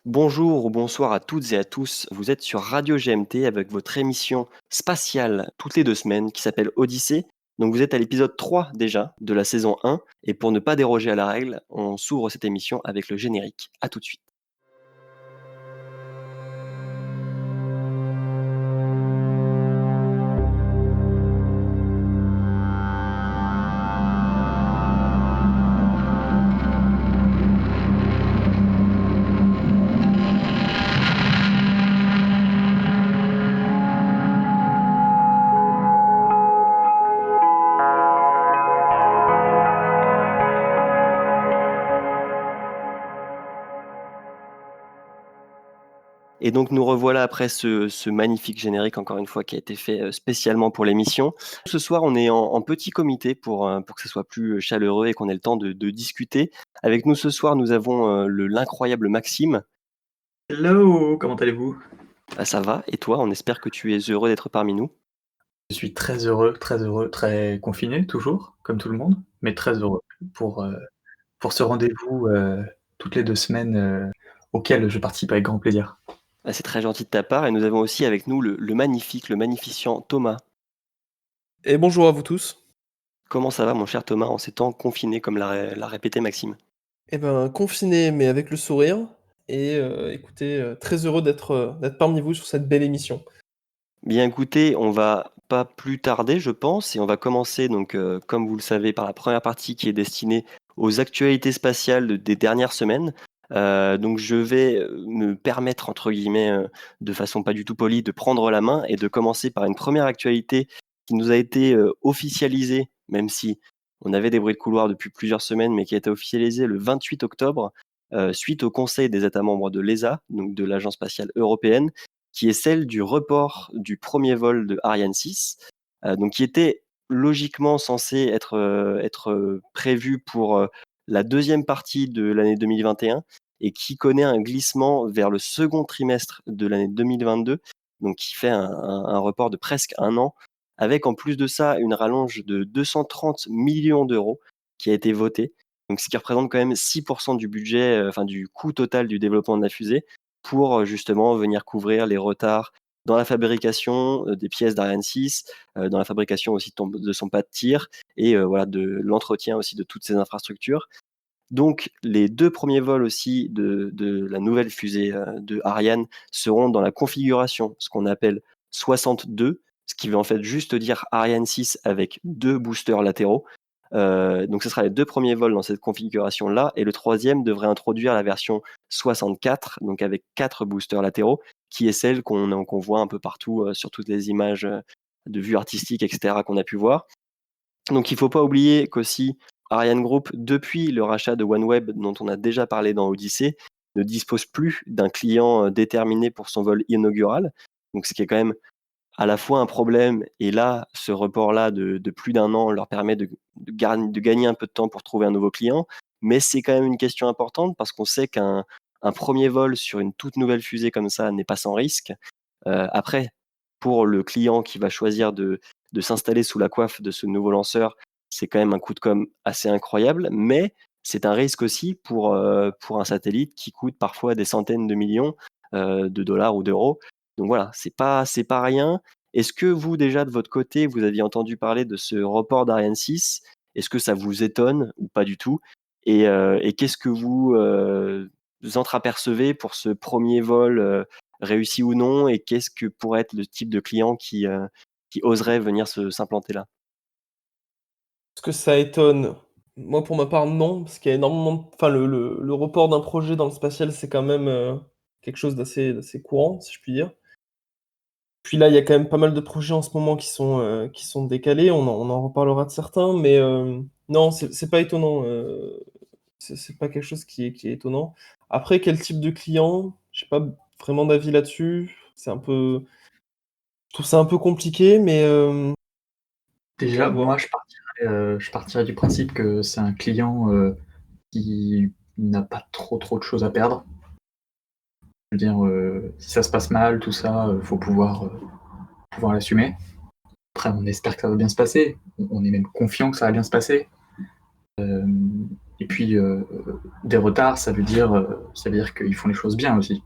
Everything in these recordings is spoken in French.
Bonjour ou bonsoir à toutes et à tous. Vous êtes sur Radio GMT avec votre émission spatiale toutes les 2 semaines qui s'appelle Odyssée. Donc vous êtes à l'épisode 3 déjà de la saison 1 et pour ne pas déroger à la règle, on s'ouvre cette émission avec le générique. À tout de suite. Et donc nous revoilà après ce magnifique générique encore une fois qui a été fait spécialement pour l'émission. Ce soir on est en petit comité pour que ce soit plus chaleureux et qu'on ait le temps de discuter. Avec nous ce soir nous avons l'incroyable Maxime. Hello, comment allez-vous? Ah, ça va, et toi? On espère que tu es heureux d'être parmi nous. Je suis très heureux, très confiné toujours, comme tout le monde, mais très heureux pour, heu, pour ce rendez-vous, toutes les 2 semaines, auquel je participe avec grand plaisir. Ah, c'est très gentil de ta part et nous avons aussi avec nous le magnifique, le magnificent Thomas. Et bonjour à vous tous. Comment ça va mon cher Thomas en ces temps confinés comme l'a répété Maxime? Eh ben, confiné mais avec le sourire et écoutez, très heureux d'être parmi vous sur cette belle émission. Bien écoutez, on va pas plus tarder je pense et on va commencer donc, comme vous le savez par la première partie qui est destinée aux actualités spatiales des dernières semaines. Donc je vais, me «permettre» entre guillemets, de façon pas du tout polie, de prendre la main et de commencer par une première actualité qui nous a été, officialisée, même si on avait des bruits de couloir depuis plusieurs semaines, mais qui a été officialisée le 28 octobre, suite au conseil des États membres de l'ESA, donc de l'Agence spatiale européenne, qui est celle du report du premier vol de Ariane 6, donc qui était logiquement censé être prévu pour, la deuxième partie de l'année 2021 et qui connaît un glissement vers le second trimestre de l'année 2022, donc qui fait un report de presque 1 an, avec en plus de ça une rallonge de 230 millions d'euros qui a été votée, donc ce qui représente quand même 6 du budget, enfin du coût total du développement de la fusée pour, justement venir couvrir les retards dans la fabrication, des pièces d'Ariane 6, dans la fabrication aussi de son pas de tir et voilà de l'entretien aussi de toutes ces infrastructures. Donc les 2 premiers vols aussi de la nouvelle fusée, de Ariane seront dans la configuration, ce qu'on appelle 62, ce qui veut en fait juste dire Ariane 6 avec 2 boosters latéraux. Donc ce sera les 2 premiers vols dans cette configuration-là et le troisième devrait introduire la version 64, donc avec 4 boosters latéraux, qui est celle qu'on voit un peu partout, sur toutes les images, de vue artistique et cetera qu'on a pu voir. Donc il faut pas oublier qu'aussi Ariane Group, depuis le rachat de OneWeb dont on a déjà parlé dans Odyssée, ne dispose plus d'un client, déterminé pour son vol inaugural. Donc ce qui est quand même à la fois un problème et là, ce report-là de plus d'1 an leur permet de gagner un peu de temps pour trouver un nouveau client. Mais c'est quand même une question importante parce qu'on sait qu'un 1er vol sur une toute nouvelle fusée comme ça n'est pas sans risque. Après, pour le client qui va choisir de s'installer sous la coiffe de ce nouveau lanceur, c'est quand même un coup de com' assez incroyable, mais c'est un risque aussi pour un satellite qui coûte parfois des centaines de millions, de dollars ou d'euros. Donc voilà, c'est pas rien. Est-ce que vous déjà de votre côté, vous aviez entendu parler de ce report d'Ariane 6? Est-ce que ça vous étonne ou pas du tout? Et qu'est-ce que vous, entreapercevez pour ce premier vol, réussi ou non? Et qu'est-ce que pourrait être le type de client qui oserait venir s'implanter là? Est-ce que ça étonne? Moi, pour ma part, non, parce qu'il y a énormément enfin, le report d'un projet dans le spatial, c'est quand même, quelque chose d'assez courant, si je puis dire. Puis là, il y a quand même pas mal de projets en ce moment qui sont décalés. On en reparlera de certains, mais non, c'est pas étonnant, c'est pas quelque chose qui est étonnant. Après, quel type de client? J'ai pas vraiment d'avis là-dessus. Je trouve ça un peu compliqué, mais à Déjà, moi, voir. je partirais du principe que c'est un client, qui n'a pas trop de choses à perdre. Je veux dire, si ça se passe mal, tout ça, faut pouvoir l'assumer. Après, on espère que ça va bien se passer. On est même confiant que ça va bien se passer. Et puis, des retards, ça veut dire qu'ils font les choses bien aussi.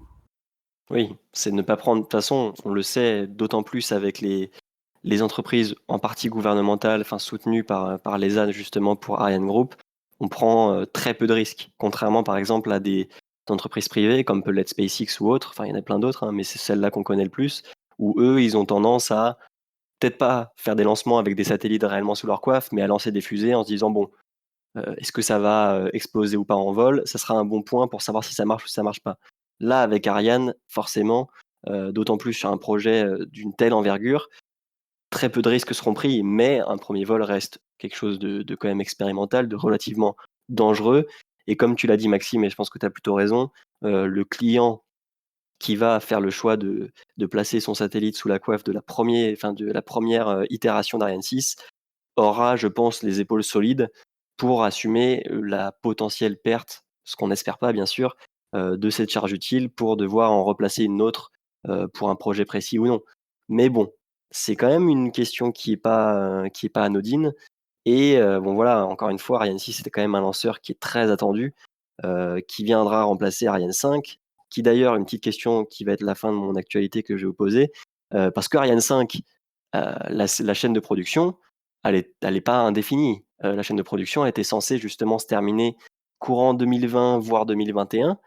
Oui, c'est ne pas prendre de toute façon, on le sait d'autant plus avec les entreprises en partie gouvernementales, enfin soutenues par l'ESA justement pour Ariane Group, on prend, très peu de risques. Contrairement par exemple à des entreprises privées comme peut l'être SpaceX ou autres, enfin il y en a plein d'autres, hein, mais c'est celle-là qu'on connaît le plus, où eux, ils ont tendance à peut-être pas faire des lancements avec des satellites réellement sous leur coiffe, mais à lancer des fusées en se disant: «Bon, est-ce que ça va, exploser ou pas en vol? Ça sera un bon point pour savoir si ça marche ou si ça marche pas». Là, avec Ariane, forcément, d'autant plus sur un projet, d'une telle envergure, très peu de risques seront pris, mais un premier vol reste quelque chose de quand même expérimental, de relativement dangereux et comme tu l'as dit Maxime et je pense que tu as plutôt raison, le client qui va faire le choix de placer son satellite sous la coiffe de la première itération d'Ariane 6 aura, je pense, les épaules solides pour assumer, la potentielle perte, ce qu'on n'espère pas bien sûr, de cette charge utile pour devoir en replacer une autre, pour un projet précis ou non. Mais bon, c'est quand même une question qui est pas anodine et bon voilà, encore une fois, Ariane 6 c'était quand même un lanceur qui est très attendu, qui viendra remplacer Ariane 5, qui d'ailleurs une petite question qui va être la fin de mon actualité que je vais vous poser, parce qu'Ariane 5, la chaîne de production, elle est pas indéfinie. La chaîne de production était censée justement se terminer courant 2020, voire 2021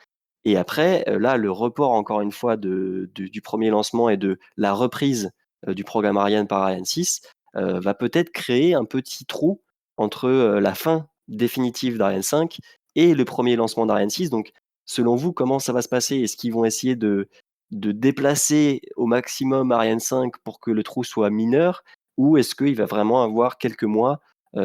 et après, là, le report encore une fois du 1er lancement et de la reprise, du programme Ariane par Ariane 6, va peut-être créer un petit trou entre, la fin définitive d'Ariane 5 et le premier lancement d'Ariane 6. Donc, selon vous, comment ça va se passer? Est-ce qu'ils vont essayer de déplacer au maximum Ariane 5 pour que le trou soit mineur? Ou est-ce qu'il va vraiment avoir quelques mois,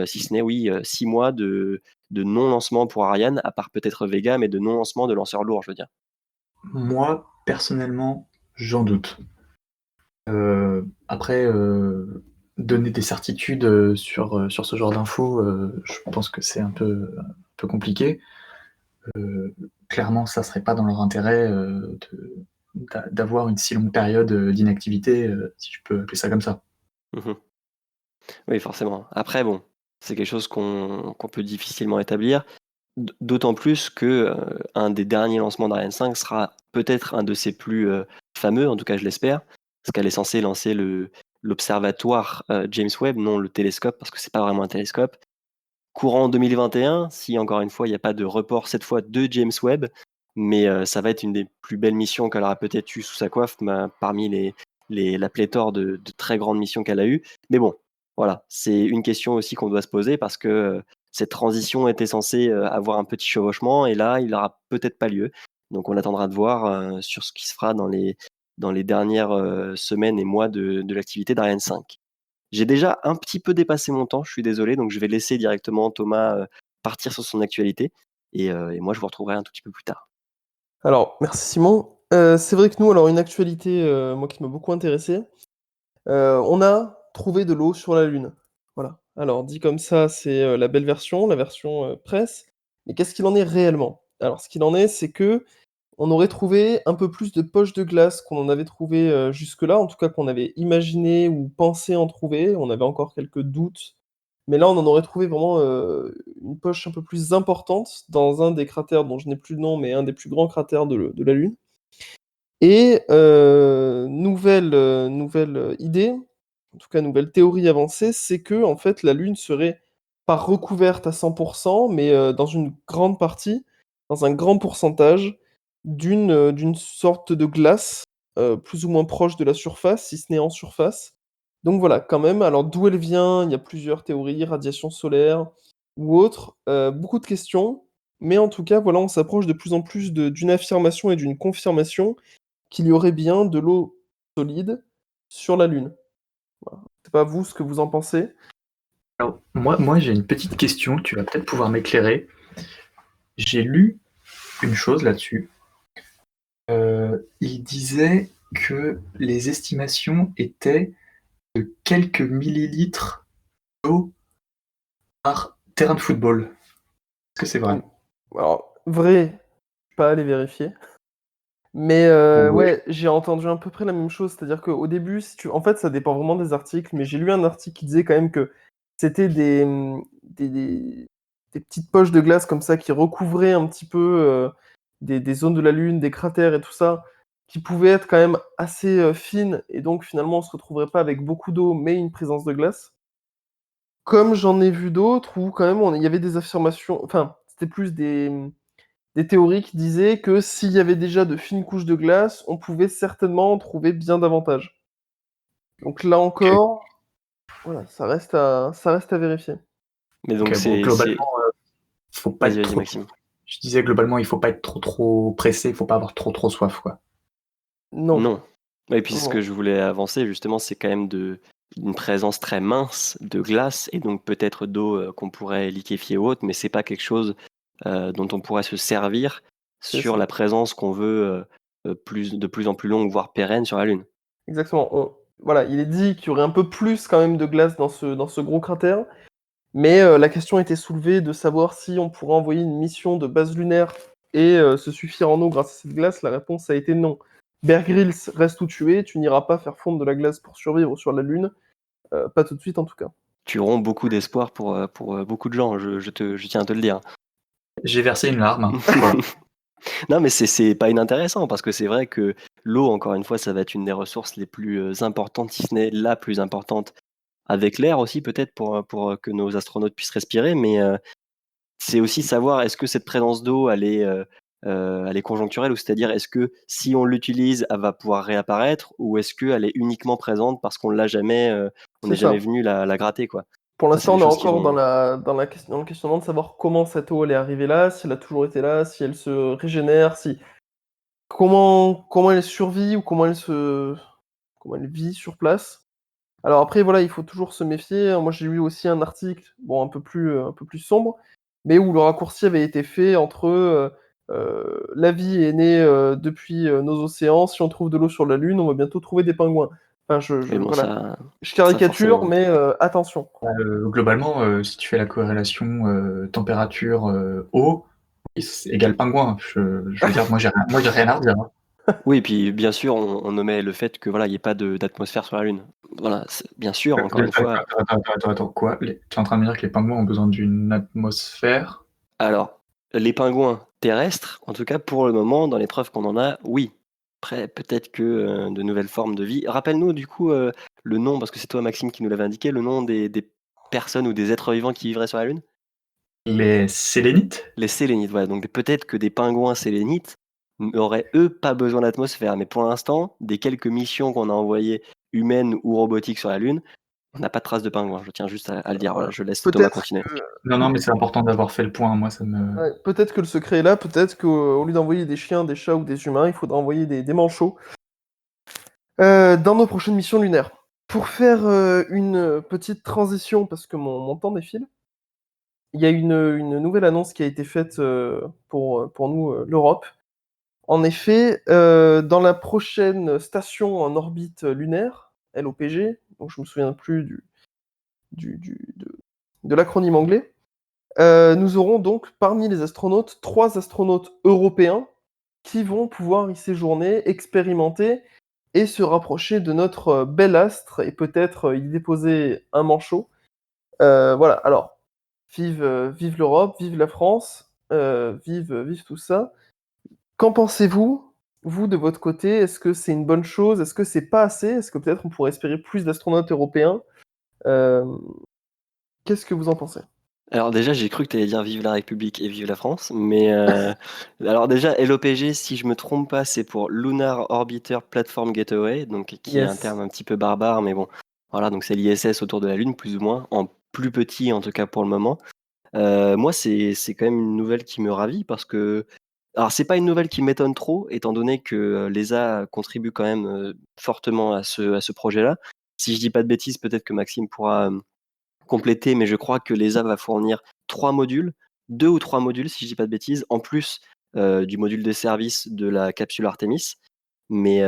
si ce n'est, oui, 6 mois de non-lancement pour Ariane, à part peut-être Vega, mais de non-lancement de lanceurs lourds, je veux dire. Moi, personnellement, j'en doute. Après, donner des certitudes, sur ce genre d'infos, je pense que c'est un peu compliqué. Clairement, ça serait pas dans leur intérêt, d'avoir une si longue période, d'inactivité, si je peux appeler ça comme ça. Mmh. Oui, forcément. Après bon, c'est quelque chose qu'on peut difficilement établir, d'autant plus que, un des derniers lancements d'Ariane 5 sera peut-être un de ses plus, fameux, en tout cas je l'espère, parce qu'elle est censée lancer l'observatoire, James Webb, non le télescope, parce que c'est pas vraiment un télescope. Courant 2021, si encore une fois il n'y a pas de report cette fois de James Webb, mais ça va être une des plus belles missions qu'elle aura peut-être eues sous sa coiffe, parmi la pléthore de très grandes missions qu'elle a eues. Mais bon, voilà, c'est une question aussi qu'on doit se poser parce que, cette transition était censée, avoir un petit chevauchement et là, il aura peut-être pas lieu. Donc on attendra de voir, sur ce qui se fera dans les dernières, semaines et mois de l'activité d'Ariane 5. J'ai déjà un petit peu dépassé mon temps, je suis désolé, donc je vais laisser directement Thomas, partir sur son actualité et moi je vous retrouverai un tout petit peu plus tard. Alors, merci Simon. C'est vrai que nous, alors une actualité, moi qui m'a beaucoup intéressé, on a trouvé de l'eau sur la Lune. Voilà. Alors dit comme ça, c'est, la belle version, la version, presse. Mais qu'est-ce qu'il en est réellement? Alors ce qu'il en est, c'est que on aurait trouvé un peu plus de poches de glace qu'on en avait trouvé, jusque-là, en tout cas qu'on avait imaginé ou pensé en trouver. On avait encore quelques doutes, mais là, on en aurait trouvé vraiment, une poche un peu plus importante dans un des cratères dont je n'ai plus le nom, mais un des plus grands cratères de la Lune et nouvelle idée, en tout cas nouvelle théorie avancée, c'est que en fait la Lune serait pas recouverte à 100 mais dans une grande partie, dans un grand pourcentage d'une sorte de glace, plus ou moins proche de la surface, si ce n'est en surface. Donc voilà, quand même, alors d'où elle vient? Il y a plusieurs théories, radiation solaire ou autre, beaucoup de questions, mais en tout cas, voilà, on s'approche de plus en plus d'une affirmation et d'une confirmation qu'il y aurait bien de l'eau solide sur la Lune. Voilà. Je sais pas vous ce que vous en pensez? Alors moi j'ai une petite question, tu vas peut-être pouvoir m'éclairer. J'ai lu une chose là-dessus. Il disait que les estimations étaient de quelques millilitres d'eau par terrain de football. Est-ce que c'est vrai? Ou alors vrai, je suis pas allé vérifier, mais Ouais. ouais, j'ai entendu à peu près la même chose. C'est-à-dire qu'au début, si tu en fait, ça dépend vraiment des articles, mais j'ai lu un article qui disait quand même que c'était des des petites poches de glace comme ça qui recouvraient un petit peu des zones de la Lune, des cratères et tout ça, qui pouvaient être quand même assez fines, et donc finalement on se retrouverait pas avec beaucoup d'eau, mais une présence de glace. Comme j'en ai vu d'autres où quand même il y avait des affirmations, enfin c'était plus des théories qui disaient que s'il y avait déjà de fines couches de glace, on pouvait certainement en trouver bien davantage. Donc là encore, voilà, ça reste à vérifier. Mais donc Ok, bon, globalement, faut pas Vas-y, être vas-y, trop. Maxime. Je disais globalement, il faut pas être trop pressé, il faut pas avoir trop soif, quoi. Non. Non. Et puis ce Non. que je voulais avancer justement, c'est quand même une présence très mince de glace et donc peut-être d'eau qu'on pourrait liquéfier ou autre, mais c'est pas quelque chose dont on pourrait se servir C'est sur ça. la présence qu'on veut de plus en plus longue, voire pérenne sur la Lune. Exactement. Voilà, il est dit qu'il y aurait un peu plus quand même de glace dans ce gros cratère, mais la question était soulevée de savoir si on pourrait envoyer une mission de base lunaire et se suffire en eau grâce à cette glace. La réponse a été non. Bear Grylls reste où tu es, tu n'iras pas faire fondre de la glace pour survivre sur la Lune, pas tout de suite en tout cas. Tu romps beaucoup d'espoir pour beaucoup de gens, je tiens à te le dire. J'ai versé une larme, hein. Voilà. Non, mais c'est pas inintéressant parce que c'est vrai que l'eau, encore une fois, ça va être une des ressources les plus importantes, si ce n'est la plus importante, avec l'air aussi peut-être pour que nos astronautes puissent respirer. Mais c'est aussi savoir est-ce que cette présence d'eau, elle est conjoncturelle, ou c'est-à-dire est-ce que si on l'utilise, elle va pouvoir réapparaître, ou est-ce qu'elle est uniquement présente parce qu'on l'a jamais, on C'est n'est jamais ça. venu la gratter, quoi. Pour Ça, c'est l'instant, des on est choses qui encore vont. dans le questionnement de savoir comment cette eau elle est arrivée là, si elle a toujours été là, si elle se régénère, si comment elle survit ou comment elle vit sur place. Alors après, voilà, il faut toujours se méfier. Moi, j'ai lu aussi un article, bon, un peu plus sombre, mais où le raccourci avait été fait entre la vie est née depuis nos océans. Si on trouve de l'eau sur la Lune, on va bientôt trouver des pingouins. Enfin, Mais bon, voilà, je ça caricature, forcément. mais attention. Globalement, si tu fais la corrélation température eau, égale pingouin. Je veux dire, moi j'ai rien à redire, hein. Oui, et puis bien sûr, on omet le fait que voilà, il y ait pas d'atmosphère sur la Lune. Voilà, bien sûr, encore une fois. Attends, quoi? Tu es en train de me dire que les pingouins ont besoin d'une atmosphère? Alors, les pingouins terrestres, en tout cas pour le moment, dans les preuves qu'on en a, oui. Après, peut-être que de nouvelles formes de vie. Rappelle-nous du coup le nom, parce que c'est toi Maxime qui nous l'avait indiqué, le nom des personnes ou des êtres vivants qui vivraient sur la Lune? Les sélénites? Les sélénites, voilà. Donc peut-être que des pingouins sélénites n'auraient eux pas besoin d'atmosphère. Mais pour l'instant, des quelques missions qu'on a envoyées, humaines ou robotiques sur la Lune, on n'a pas de traces de pingouins. Je tiens juste à le dire. Voilà, Voilà. je laisse Thomas Peut-être continuer. Non, mais c'est important d'avoir fait le point. Moi, ça me. ouais, peut-être que le secret est là, peut-être qu'au lieu d'envoyer des chiens, des chats ou des humains, il faudra envoyer des manchots dans nos prochaines missions lunaires. Pour faire une petite transition, parce que mon temps défile, il y a une nouvelle annonce qui a été faite pour nous, l'Europe. En effet, dans la prochaine station en orbite lunaire, LOPG, donc je me souviens plus du, du- de, de l'acronyme anglais, nous aurons donc parmi les astronautes 3 astronautes européens qui vont pouvoir y séjourner, expérimenter et se rapprocher de notre bel astre et peut-être y déposer un manchot. Voilà, alors, vive l'Europe, vive la France, vive tout ça. Qu'en pensez-vous, vous, de votre côté? Est-ce que c'est une bonne chose? Est-ce que c'est pas assez? Est-ce que peut-être on pourrait espérer plus d'astronautes européens? Euh, Qu'est-ce que vous en pensez? Alors déjà, j'ai cru que tu allais dire vive la République et vive la France, mais alors déjà LOPG, si je me trompe pas, c'est pour Lunar Orbiter Platform Gateway, donc qui est un Yes. terme un petit peu barbare, mais bon, voilà, donc c'est l'ISS autour de la Lune, plus ou moins, en plus petit en tout cas pour le moment. Moi, c'est quand même une nouvelle qui me ravit parce que alors c'est pas une nouvelle qui m'étonne trop, étant donné que l'ESA contribue quand même fortement à ce projet-là. Si je dis pas de bêtises, peut-être que Maxime pourra compléter, mais je crois que l'ESA va fournir 3 modules, 2 ou 3 modules si je dis pas de bêtises, en plus du module de service de la capsule Artemis. Mais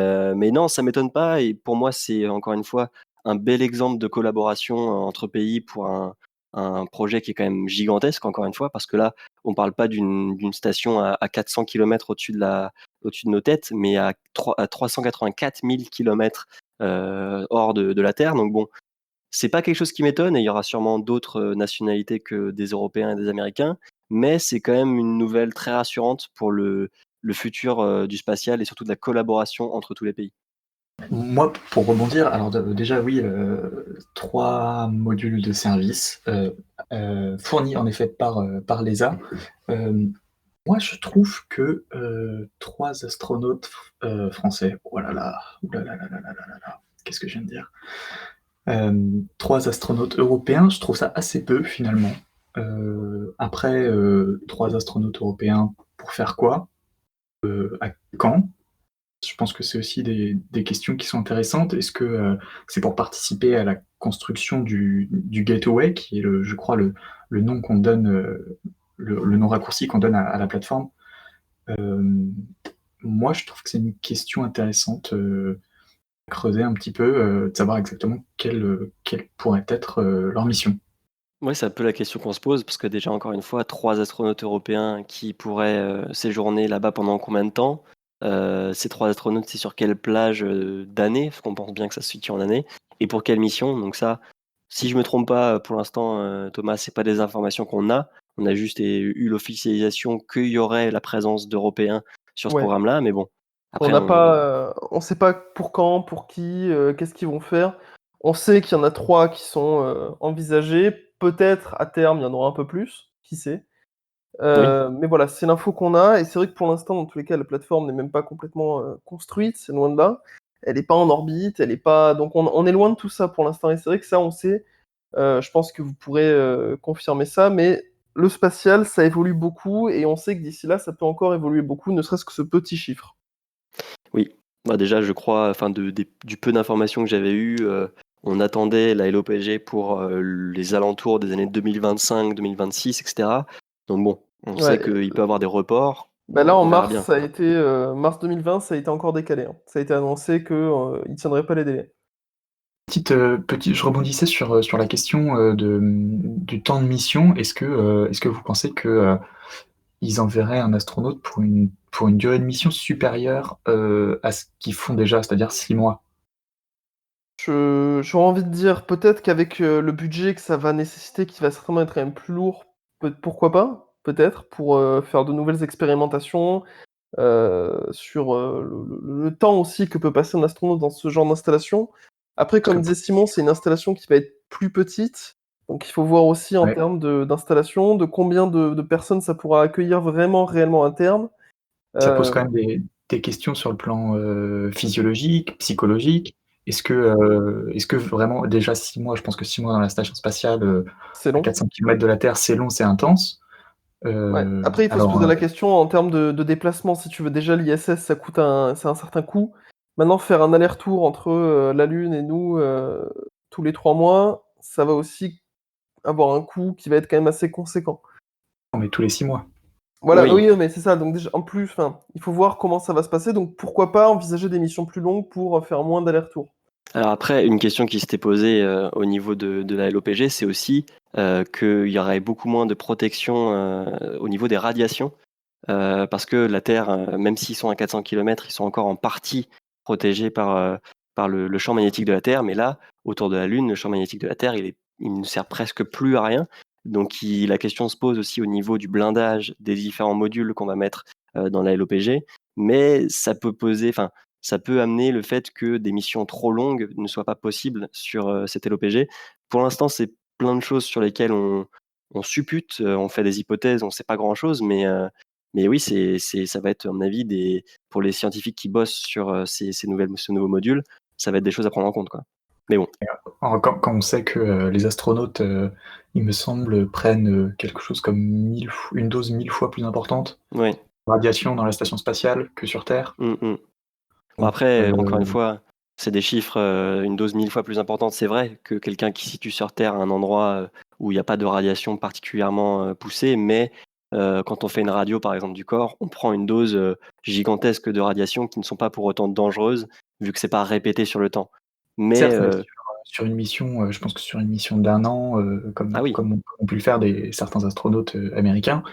non, ça m'étonne pas, et pour moi, c'est encore une fois un bel exemple de collaboration entre pays pour un projet qui est quand même gigantesque, encore une fois, parce que là, on parle pas d'une station à 400 kilomètres au-dessus de nos têtes, mais à 384 000 kilomètres hors de la Terre. Donc bon, c'est pas quelque chose qui m'étonne et il y aura sûrement d'autres nationalités que des Européens et des Américains, mais c'est quand même une nouvelle très rassurante pour le futur du spatial et surtout de la collaboration entre tous les pays. Moi, pour rebondir, alors déjà oui, 3 modules de service fournis en effet par l'ESA. Moi, je trouve que 3 astronautes français, oh là là, ouh là là là là là là là là, qu'est-ce que je viens de dire? 3 astronautes européens, je trouve ça assez peu finalement. Après, 3 astronautes européens pour faire quoi? À quand? Je pense que c'est aussi des questions qui sont intéressantes. Est-ce que c'est pour participer à la construction du Gateway, qui est, je crois, le nom qu'on donne, le nom raccourci qu'on donne à la plateforme? Moi, je trouve que c'est une question intéressante à creuser un petit peu, de savoir exactement quelle pourrait être leur mission. Ouais, c'est un peu la question qu'on se pose parce que déjà, encore une fois, 3 astronautes européens qui pourraient, séjourner là-bas pendant combien de temps? Ces 3 astronautes, c'est sur quelle plage, d'année? Parce qu'on pense bien que ça se situe en année et pour quelle mission? Donc ça, si je me trompe pas, pour l'instant, Thomas, c'est pas des informations qu'on a. On a juste eu l'officialisation qu'il y aurait la présence d'Européens sur ce Ouais. programme-là, mais bon, On après n'a pas, on sait pas pour quand, pour qui, qu'est-ce qu'ils vont faire. On sait qu'il y en a 3 qui sont, envisagés. Peut-être à terme, il y en aura un peu plus, qui sait? oui, Mais voilà, c'est l'info qu'on a et c'est vrai que pour l'instant, dans tous les cas, la plateforme n'est même pas complètement, construite, c'est loin de là. Elle est pas en orbite, elle est pas donc on est loin de tout ça pour l'instant et c'est vrai que ça, on sait. Je pense que vous pourrez, confirmer ça, mais le spatial, ça évolue beaucoup et on sait que d'ici là, ça peut encore évoluer beaucoup, ne serait-ce que ce petit chiffre. oui. Bah, déjà, je crois, enfin du peu d'informations que j'avais eues, on attendait la LOPG pour, les alentours des années 2025-2026 et cetera. Donc bon, on sait Ouais, qu'il peut y avoir des reports, bah, là, en on verra mars, bien. ça a été, mars 2020, ça a été encore décalé, hein. Ça a été annoncé que, ils tiendraient pas les délais. Je rebondissais sur la question du temps de mission. Est-ce que vous pensez que ils enverraient un astronaute pour une durée de mission supérieure à ce qu'ils font déjà, c'est-à-dire 6 mois? J'aurais envie de dire peut-être qu'avec, le budget que ça va nécessiter, qui va certainement être quand même plus lourd, pourquoi pas? Peut-être pour, faire de nouvelles expérimentations, sur, le temps aussi que peut passer un astronaute dans ce genre d'installation. Après, Parce comme que disait Simon, c'est une installation qui va être plus petite, donc il faut voir aussi en ouais, termes d'installation, de combien de personnes ça pourra accueillir vraiment, réellement à terme. ça pose Heu, quand même des questions sur le plan physiologique, psychologique. Est-ce que vraiment déjà 6 mois, je pense que 6 mois dans la station spatiale, c'est à long. 400 kilomètres de la Terre, c'est long, c'est intense. Ouais. Après, il faut se Alors, poser la question en termes de déplacement. Si tu veux déjà l'ISS, c'est un certain coût. Maintenant, faire un aller-retour entre, la Lune et nous, tous les 3 mois, ça va aussi avoir un coût qui va être quand même assez conséquent. on met tous les 6 mois. Voilà, Oui. oui, mais c'est ça, donc déjà en plus, enfin, il faut voir comment ça va se passer, donc pourquoi pas envisager des missions plus longues pour, faire moins d'allers-retours? Alors après, une question qui s'était posée, au niveau de la LOPG, c'est aussi, qu'il y aurait beaucoup moins de protection, au niveau des radiations. Parce que la Terre, même s'ils sont à 400 kilomètres, ils sont encore en partie protégés par le champ magnétique de la Terre. Mais là, autour de la Lune, le champ magnétique de la Terre, il ne sert presque plus à rien. Donc la question se pose aussi au niveau du blindage des différents modules qu'on va mettre, dans la LOPG. Mais ça peut poser enfin, ça peut amener le fait que des missions trop longues ne soient pas possibles sur, cette LOPG. Pour l'instant, c'est plein de choses sur lesquelles on suppute, on fait des hypothèses, on ne sait pas grand-chose, mais oui, ça va être, à mon avis, pour les scientifiques qui bossent sur, ce nouveau module, ça va être des choses à prendre en compte, quoi. Mais bon, Alors, quand on sait que les astronautes, il me semble, prennent quelque chose comme une dose 1000 fois plus importante oui. de radiation dans la station spatiale que sur Terre. Mmh mh. Bon Donc, après, encore une fois, c'est des chiffres, une dose 1000 fois plus importante. C'est vrai que quelqu'un qui se situe sur Terre à un endroit, où il y a pas de radiation particulièrement, poussée, mais quand on fait une radio, par exemple, du corps, on prend une dose, gigantesque de radiations qui ne sont pas pour autant dangereuses, vu que c'est pas répété sur le temps. Mais certes, mais sur une mission, je pense que sur une mission d'1 an, ah oui, ont pu le faire certains astronautes américains,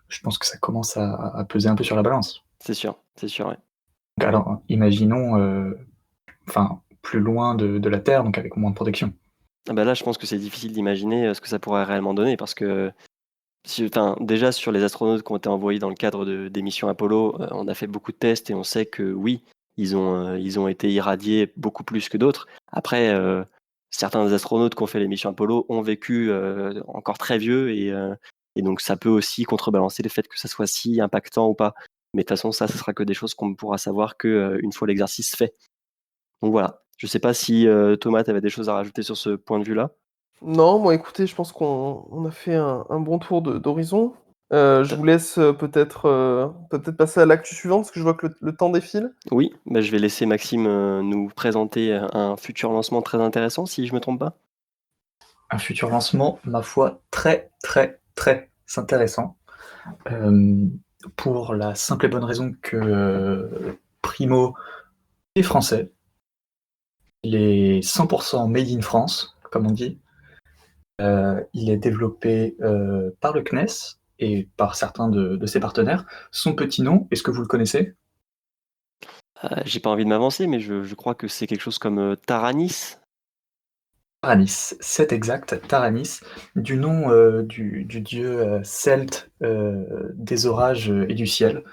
je pense que ça commence à peser un peu sur la balance. c'est sûr, ouais. Donc alors, imaginons, enfin, plus loin de la Terre, donc avec moins de protection. Ah bah là, je pense que c'est difficile d'imaginer ce que ça pourrait réellement donner parce que déjà sur les astronautes qui ont été envoyés dans le cadre des missions Apollo, on a fait beaucoup de tests et on sait que oui, ils ont été irradiés beaucoup plus que d'autres. Après, certains des astronautes qui ont fait les missions Apollo ont vécu encore très vieux et donc ça peut aussi contrebalancer le fait que ça soit si impactant ou pas. Mais de toute façon, ça sera que des choses qu'on ne pourra savoir que une fois l'exercice fait. Donc voilà. Je sais pas si Thomas, tu avais des choses à rajouter sur ce point de vue-là. Non, moi écoutez, je pense qu'on a fait un bon tour d'horizon. Je vous laisse, peut-être passer à l'actu suivante, parce que je vois que le temps défile. Oui, bah, je vais laisser Maxime, nous présenter, un futur lancement très intéressant, si je me trompe pas? Un futur lancement, ma foi, très, très, très intéressant. Hem, pour la simple et bonne raison que, primo, il est français. Il est 100 made in France, comme on dit. Il est développé, par le CNES et par certains de ses partenaires. Son petit nom, est-ce que vous le connaissez? J'ai pas envie de m'avancer, mais je crois que c'est quelque chose comme, Taranis? Taranis, c'est exact, Taranis, du nom, du dieu, celte, des orages, et du ciel.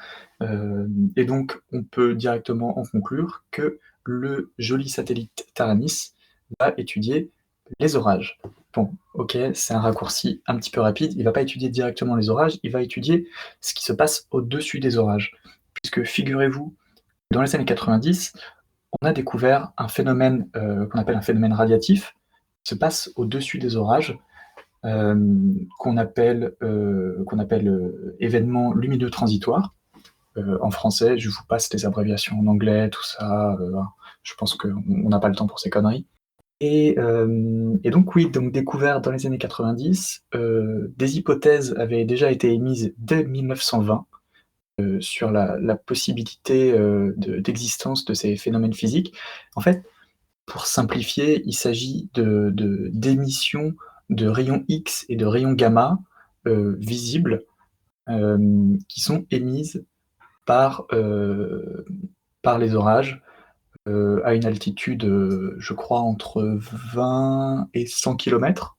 Et donc on peut directement en conclure que le joli satellite Taranis va étudier les orages. Bon, OK, c'est un raccourci un petit peu rapide, il va pas étudier directement les orages, il va étudier ce qui se passe au-dessus des orages. Puisque figurez-vous, dans les années 90, on a découvert un phénomène, qu'on appelle un phénomène radiatif, qui se passe au-dessus des orages, qu'on appelle événement lumineux transitoire. En français, je vous passe les abréviations en anglais, tout ça, je pense qu'on n'a pas le temps pour ces conneries. Et donc oui, donc découvert dans les années 90, des hypothèses avaient déjà été émises dès 1920 sur la possibilité d'existence de ces phénomènes physiques. En fait, pour simplifier, il s'agit d'émissions de rayons X et de rayons gamma visibles qui sont émises par, par les orages à une altitude, je crois, entre 20 et 100 km.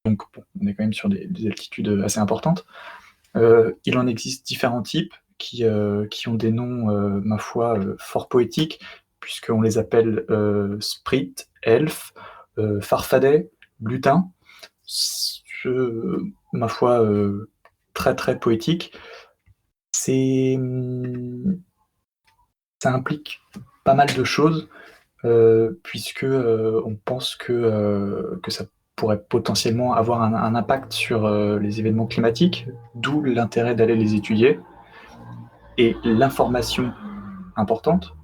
Donc bon, on est quand même sur des altitudes assez importantes. Il en existe différents types qui ont des noms, ma foi, fort poétiques, puisqu'on les appelle Sprit, Elf, Farfadet, Lutin. Ma foi, très très poétique. C'est, ça implique pas mal de choses, puisque on pense que ça pourrait potentiellement avoir un impact sur les événements climatiques, d'où l'intérêt d'aller les étudier. Et l'information importante,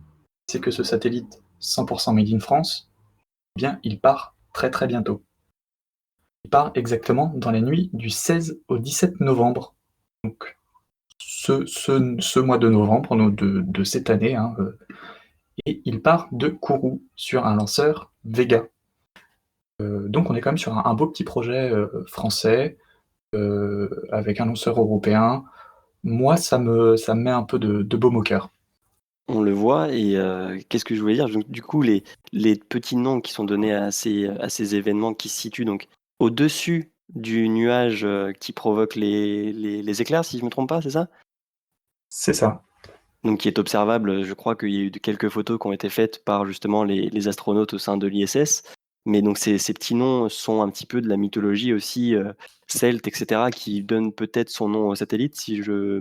c'est que ce satellite 100% made in France, eh bien, il part très très bientôt. Il part exactement dans la nuit du 16 au 17 novembre. Donc, ce mois de novembre de cette année, hein, et il part de Kourou sur un lanceur Vega. Donc on est quand même sur un beau petit projet français avec un lanceur européen. Moi, ça me met un peu de baume au cœur. On le voit et qu'est-ce que je voulais dire? Donc du coup, les petits noms qui sont donnés à ces événements qui se situent donc au-dessus du nuage, qui provoque les éclairs, si je me trompe pas, c'est ça? C'est ça. Donc qui est observable, je crois qu'il y a eu quelques photos qui ont été faites par justement les astronautes au sein de l'ISS. Mais donc ces petits noms sont un petit peu de la mythologie aussi, celte et cetera, qui donne peut-être son nom au satellite, si je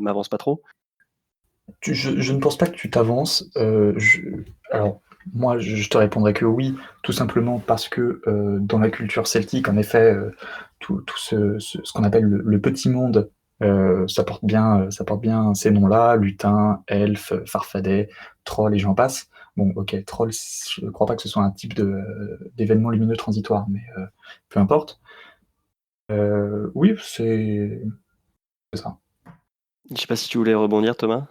m'avance pas trop? Je ne pense pas que tu t'avances. Alors, moi, je te répondrai que oui, tout simplement parce que dans la culture celtique, en effet, tout ce qu'on appelle le petit monde, ça porte bien ces noms-là, lutin, elfe, farfadet, troll et j'en passe. Bon, ok, troll, je ne crois pas que ce soit un type d'événement lumineux transitoire, mais peu importe. Oui, c'est ça. Je sais pas si tu voulais rebondir, Thomas?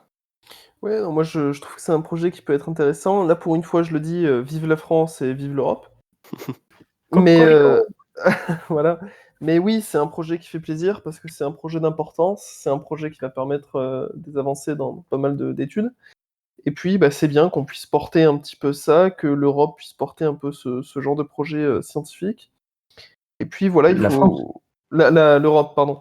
Ouais, non, moi je trouve que c'est un projet qui peut être intéressant. Là, pour une fois, je le dis, vive la France et vive l'Europe. Mais Cocorico. voilà. Mais oui, c'est un projet qui fait plaisir parce que c'est un projet d'importance. C'est un projet qui va permettre des avancées dans pas mal d'études. Et puis, c'est bien qu'on puisse porter un petit peu ça, que l'Europe puisse porter un peu ce genre de projet, scientifique. Et puis voilà, il La France. faut l'Europe, pardon,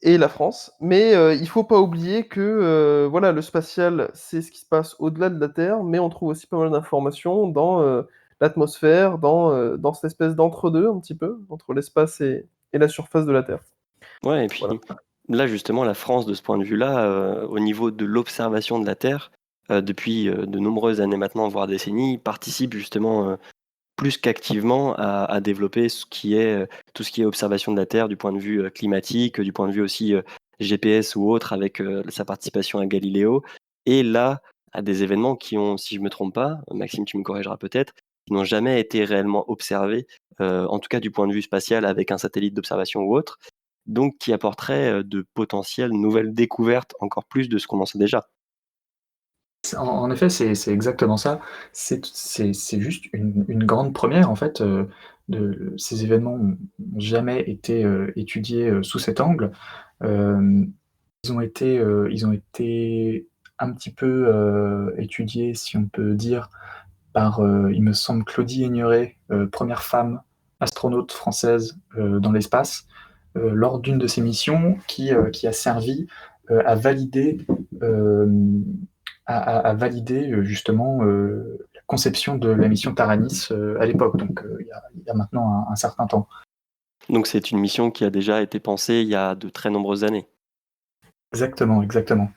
et la France. Mais, il faut pas oublier que, voilà, le spatial, c'est ce qui se passe au-delà de la Terre, mais on trouve aussi pas mal d'informations dans, l'atmosphère, dans cette espèce d'entre-deux un petit peu, entre l'espace et la surface de la Terre. Ouais, et puis Voilà. là, justement, la France, de ce point de vue-là, au niveau de l'observation de la Terre, depuis de nombreuses années maintenant, voire décennies, participe justement plus qu'activement à développer tout ce qui est observation de la Terre du point de vue climatique, du point de vue aussi GPS ou autre, avec sa participation à Galiléo. Et là, à des événements qui ont, si je me trompe pas, Maxime, tu me corrigeras peut-être, qui n'ont jamais été réellement observés, en tout cas du point de vue spatial avec un satellite d'observation ou autre, donc qui apporterait de potentielles nouvelles découvertes, encore plus de ce qu'on en sait déjà. En effet, c'est exactement ça. C'est juste une grande première, en fait, ces événements n'ont jamais été, étudiés, sous cet angle. Hem, ils ont été un petit peu, étudiés, si on peut dire, par, il me semble, Claudie Aigneret, 1re femme astronaute française, dans l'espace, lors d'une de ses missions qui a servi, à valider, hem, à valider, justement, la conception de la mission Taranis, à l'époque, donc il y a maintenant un certain temps. Donc c'est une mission qui a déjà été pensée il y a de très nombreuses années. Exactement, exactement.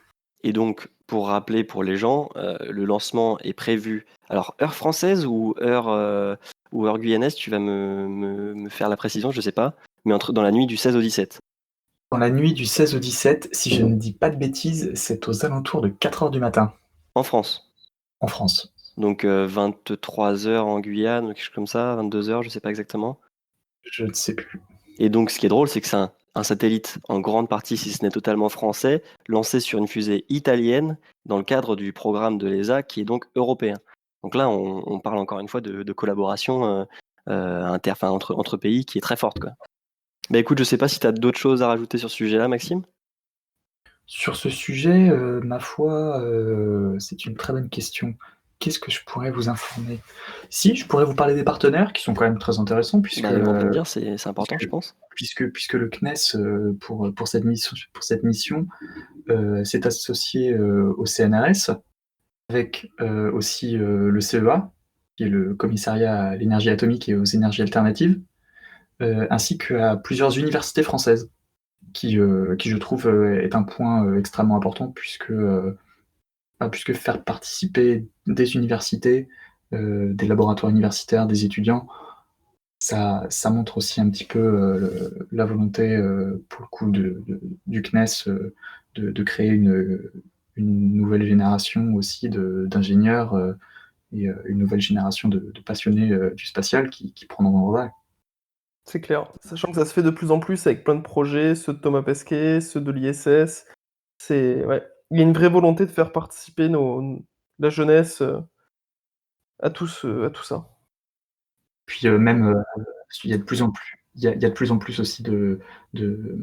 Et donc, pour rappeler pour les gens, le lancement est prévu, alors heure française ou heure guyanaise, tu vas me faire la précision, je sais pas, mais dans la nuit du 16 au 17, Dans la nuit du 16 au 17, si je ne dis pas de bêtises, c'est aux alentours de 4 heures du matin, en France. en France. Donc 23 heures en Guyane ou quelque chose comme ça, 22 heures, je sais pas exactement. Je ne sais plus. Et donc ce qui est drôle, c'est que c'est un satellite en grande partie, si ce n'est totalement français, lancé sur une fusée italienne dans le cadre du programme de l'ESA qui est donc européen. Donc là, on parle encore une fois de collaboration entre pays qui est très forte, quoi. Bah écoute, je sais pas si tu as d'autres choses à rajouter sur ce sujet-là, Maxime? Sur ce sujet, ma foi, c'est une très bonne question. Qu'est-ce que je pourrais vous informer? Si, je pourrais vous parler des partenaires qui sont quand même très intéressants Bah avec grand plaisir, c'est important, je pense. puisque le CNES, pour cette mission, s'est associé, au CNRS avec, aussi, le CEA, qui est le Commissariat à l'énergie atomique et aux énergies alternatives, ainsi qu'à plusieurs universités françaises qui je trouve, est un point, extrêmement important puisque faire participer des universités, des laboratoires universitaires, des étudiants, ça montre aussi un petit peu, la volonté, pour le coup du CNES, de créer une nouvelle génération aussi d'ingénieurs, et une nouvelle génération de passionnés, du spatial qui prendront le relais. C'est clair. Sachant que ça se fait de plus en plus avec plein de projets, ceux de Thomas Pesquet, ceux de l'ISS. C'est ouais, il y a une vraie volonté de faire participer la jeunesse, à tout ça. Puis, même, il y a de plus en plus il y a de plus en plus aussi de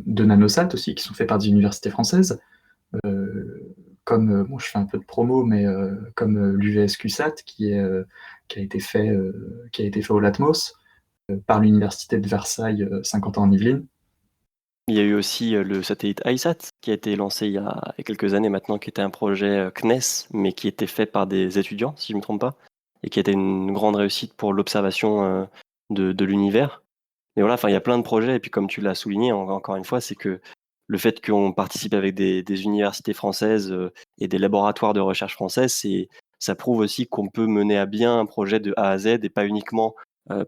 nanosats aussi qui sont faits par des universités françaises, comme, bon, je fais un peu de promo, mais comme, l'UVSQSat qui a été fait au Latmos, par l'université de Versailles, Saint-Quentin-en-Yvelines. Il y a eu aussi le satellite ISAT qui a été lancé il y a quelques années maintenant, qui était un projet CNES, mais qui était fait par des étudiants, si je ne me trompe pas, et qui était une grande réussite pour l'observation de l'univers. Mais voilà, enfin, il y a plein de projets, et puis comme tu l'as souligné encore une fois, c'est que le fait qu'on participe avec des universités françaises et des laboratoires de recherche françaises, ça prouve aussi qu'on peut mener à bien un projet de A à Z et pas uniquement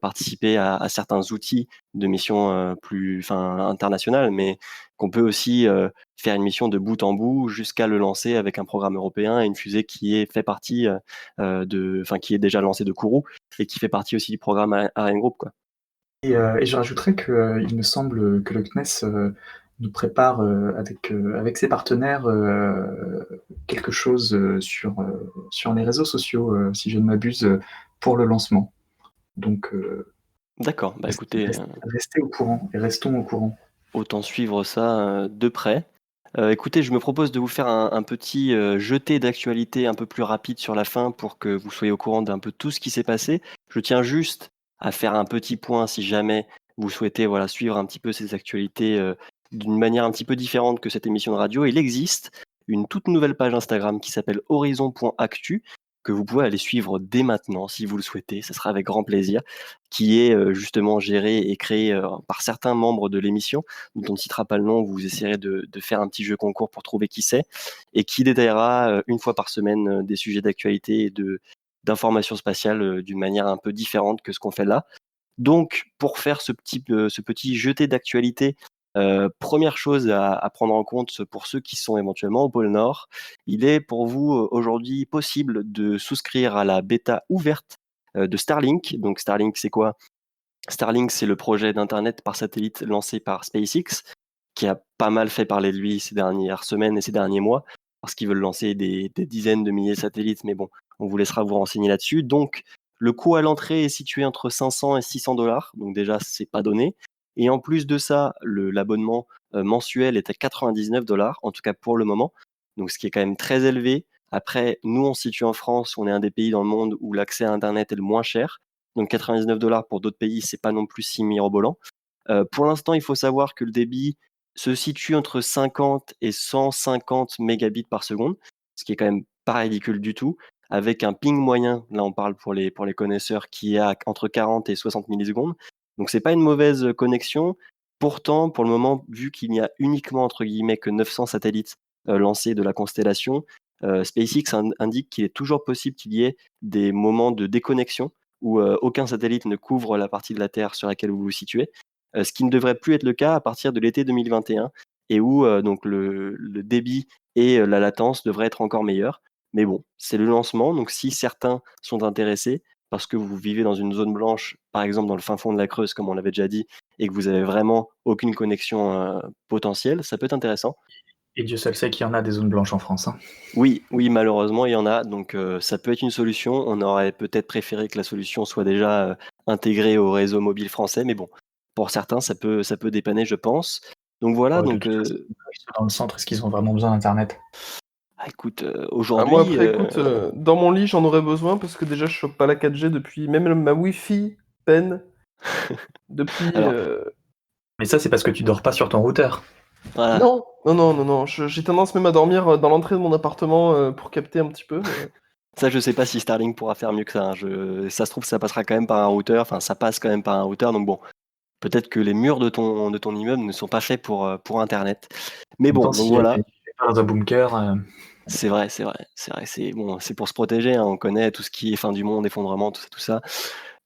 participer à certains outils de missions internationales, mais qu'on peut aussi faire une mission de bout en bout jusqu'à le lancer avec un programme européen et une fusée qui est fait partie qui est déjà lancée de Kourou et qui fait partie aussi du programme ArianeGroup, quoi. Et je rajouterais que, il me semble que le CNES, nous prépare, avec ses partenaires, quelque chose, sur les réseaux sociaux, si je ne m'abuse, pour le lancement. Donc, D'accord, bah restez écoutez, restez restez au courant et restons au courant. autant suivre ça de près. Écoutez, je me propose de vous faire un petit, jeté d'actualité un peu plus rapide sur la fin pour que vous soyez au courant d'un peu tout ce qui s'est passé. Je tiens juste à faire un petit point si jamais vous souhaitez, voilà, suivre un petit peu ces actualités, d'une manière un petit peu différente que cette émission de radio. Il existe une toute nouvelle page Instagram qui s'appelle horizon.actu, que vous pouvez aller suivre dès maintenant si vous le souhaitez, ça sera avec grand plaisir, qui est, justement gérée et créée, par certains membres de l'émission dont on ne citera pas le nom, vous essayerez de faire un petit jeu concours pour trouver qui c'est, et qui détaillera une fois par semaine des sujets d'actualité et d'informations spatiales d'une manière un peu différente que ce qu'on fait là. Donc, pour faire ce petit jeté d'actualité, première chose à prendre en compte pour ceux qui sont éventuellement au pôle Nord, il est pour vous aujourd'hui possible de souscrire à la bêta ouverte de Starlink. Donc Starlink, c'est quoi? Starlink, c'est le projet d'internet par satellite lancé par SpaceX, qui a pas mal fait parler de lui ces dernières semaines et ces derniers mois, parce qu'ils veulent lancer des dizaines de milliers de satellites, mais bon, on vous laissera vous renseigner là-dessus. Donc, le coût à l'entrée est situé entre 500 et 600 dollars, donc déjà, c'est pas donné. Et en plus de ça, l'abonnement mensuel est à 99 dollars, en tout cas pour le moment, donc ce qui est quand même très élevé. Après, nous, on se situe en France, on est un des pays dans le monde où l'accès à Internet est le moins cher. Donc 99 dollars pour d'autres pays, c'est pas non plus si mirobolant. Pour l'instant, il faut savoir que le débit se situe entre 50 et 150 mégabits par seconde, ce qui est quand même pas ridicule du tout, avec un ping moyen, là on parle pour les connaisseurs, qui est à entre 40 et 60 millisecondes. Donc c'est pas une mauvaise connexion. Pourtant, pour le moment, vu qu'il n'y a uniquement entre guillemets que 900 satellites lancés de la constellation, SpaceX indique qu'il est toujours possible qu'il y ait des moments de déconnexion où aucun satellite ne couvre la partie de la Terre sur laquelle vous vous situez, ce qui ne devrait plus être le cas à partir de l'été 2021 et où donc le débit et la latence devraient être encore meilleurs. Mais bon, c'est le lancement, donc si certains sont intéressés, parce que vous vivez dans une zone blanche, par exemple dans le fin fond de la Creuse, comme on l'avait déjà dit, et que vous avez vraiment aucune connexion potentielle, ça peut être intéressant. Et Dieu seul sait qu'il y en a des zones blanches en France, hein. Oui, oui, malheureusement, il y en a, donc ça peut être une solution. On aurait peut-être préféré que la solution soit déjà intégrée au réseau mobile français, mais bon, pour certains, ça peut dépanner, je pense. Donc voilà, Ouais, de donc toute façon, ils sont dans le centre, est-ce qu'ils ont vraiment besoin d'internet? écoute, Ah, moi, aujourd'hui, après, écoute, dans mon lit, j'en aurais besoin parce que déjà, je chope pas la 4G depuis. Même ma Wi-Fi peine depuis. alors Mais ça, c'est parce que tu dors pas sur ton routeur. voilà, Non, non, non, non, non. J'ai tendance même à dormir dans l'entrée de mon appartement pour capter un petit peu. Mais... ça je sais pas si Starlink pourra faire mieux que ça, hein. Ça se trouve, ça passera quand même par un routeur, enfin ça passe quand même par un routeur, donc bon, peut-être que les murs de ton immeuble ne sont pas faits pour internet. Mais En même bon, temps, donc si tu voilà. es pas dans un bunker, C'est vrai, c'est vrai, c'est vrai, c'est bon, c'est pour se protéger, hein, on connaît tout ce qui est fin du monde, effondrement, tout ça, tout ça.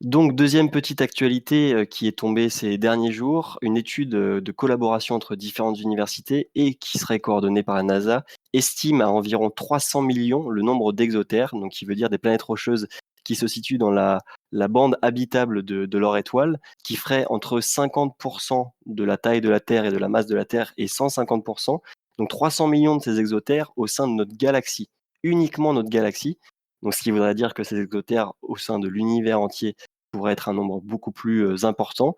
Donc deuxième petite actualité, qui est tombée ces derniers jours, une étude, de collaboration entre différentes universités et qui serait coordonnée par la NASA, estime à environ 300 millions le nombre d'exotères, donc qui veut dire des planètes rocheuses qui se situent dans la bande habitable de leur étoile, qui ferait entre 50 de la taille de la Terre et de la masse de la Terre et 150, donc 300 millions de ces exotères au sein de notre galaxie, uniquement notre galaxie. Donc ce qui voudrait dire que ces exotères au sein de l'univers entier pourrait être un nombre beaucoup plus important.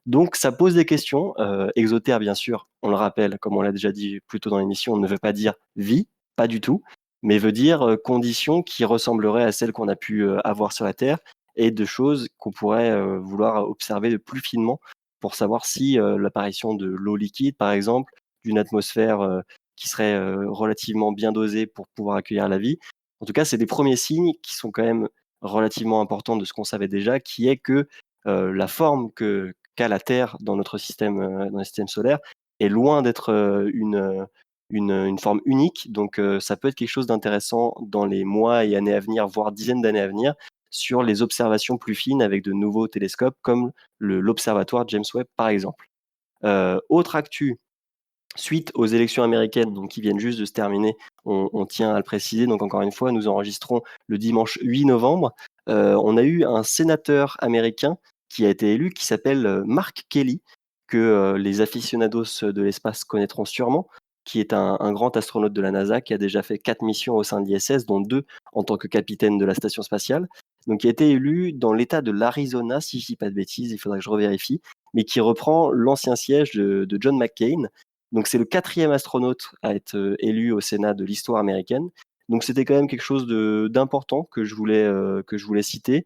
Donc ça pose des questions. Exotère, bien sûr, on le rappelle, comme on l'a déjà dit plus tôt dans l'émission, ne veut pas dire vie, pas du tout, mais veut dire conditions qui ressembleraient à celles qu'on a pu avoir sur la Terre et de choses qu'on pourrait vouloir observer de plus finement pour savoir si l'apparition de l'eau liquide, par exemple, d'une atmosphère qui serait relativement bien dosée pour pouvoir accueillir la vie. En tout cas, c'est des premiers signes qui sont quand même relativement important de ce qu'on savait déjà, qui est que la forme qu'a la Terre dans le système solaire est loin d'être une forme unique. Donc ça peut être quelque chose d'intéressant dans les mois et années à venir, voire dizaines d'années à venir, sur les observations plus fines avec de nouveaux télescopes comme l'observatoire James Webb par exemple. Autre actu, suite aux élections américaines, donc qui viennent juste de se terminer, on tient à le préciser. Donc encore une fois, nous enregistrons le dimanche 8 novembre. On a eu un sénateur américain qui a été élu, qui s'appelle Mark Kelly, que les aficionados de l'espace connaîtront sûrement, qui est un grand astronaute de la NASA, qui a déjà fait 4 missions au sein de l'ISS, dont 2 en tant que capitaine de la station spatiale. Donc, il a été élu dans l'État de l'Arizona, si je ne dis pas de bêtises, il faudrait que je revérifie, mais qui reprend l'ancien siège de John McCain. Donc c'est le 4e astronaute à être élu au Sénat de l'histoire américaine. Donc c'était quand même quelque chose d'important que je voulais citer.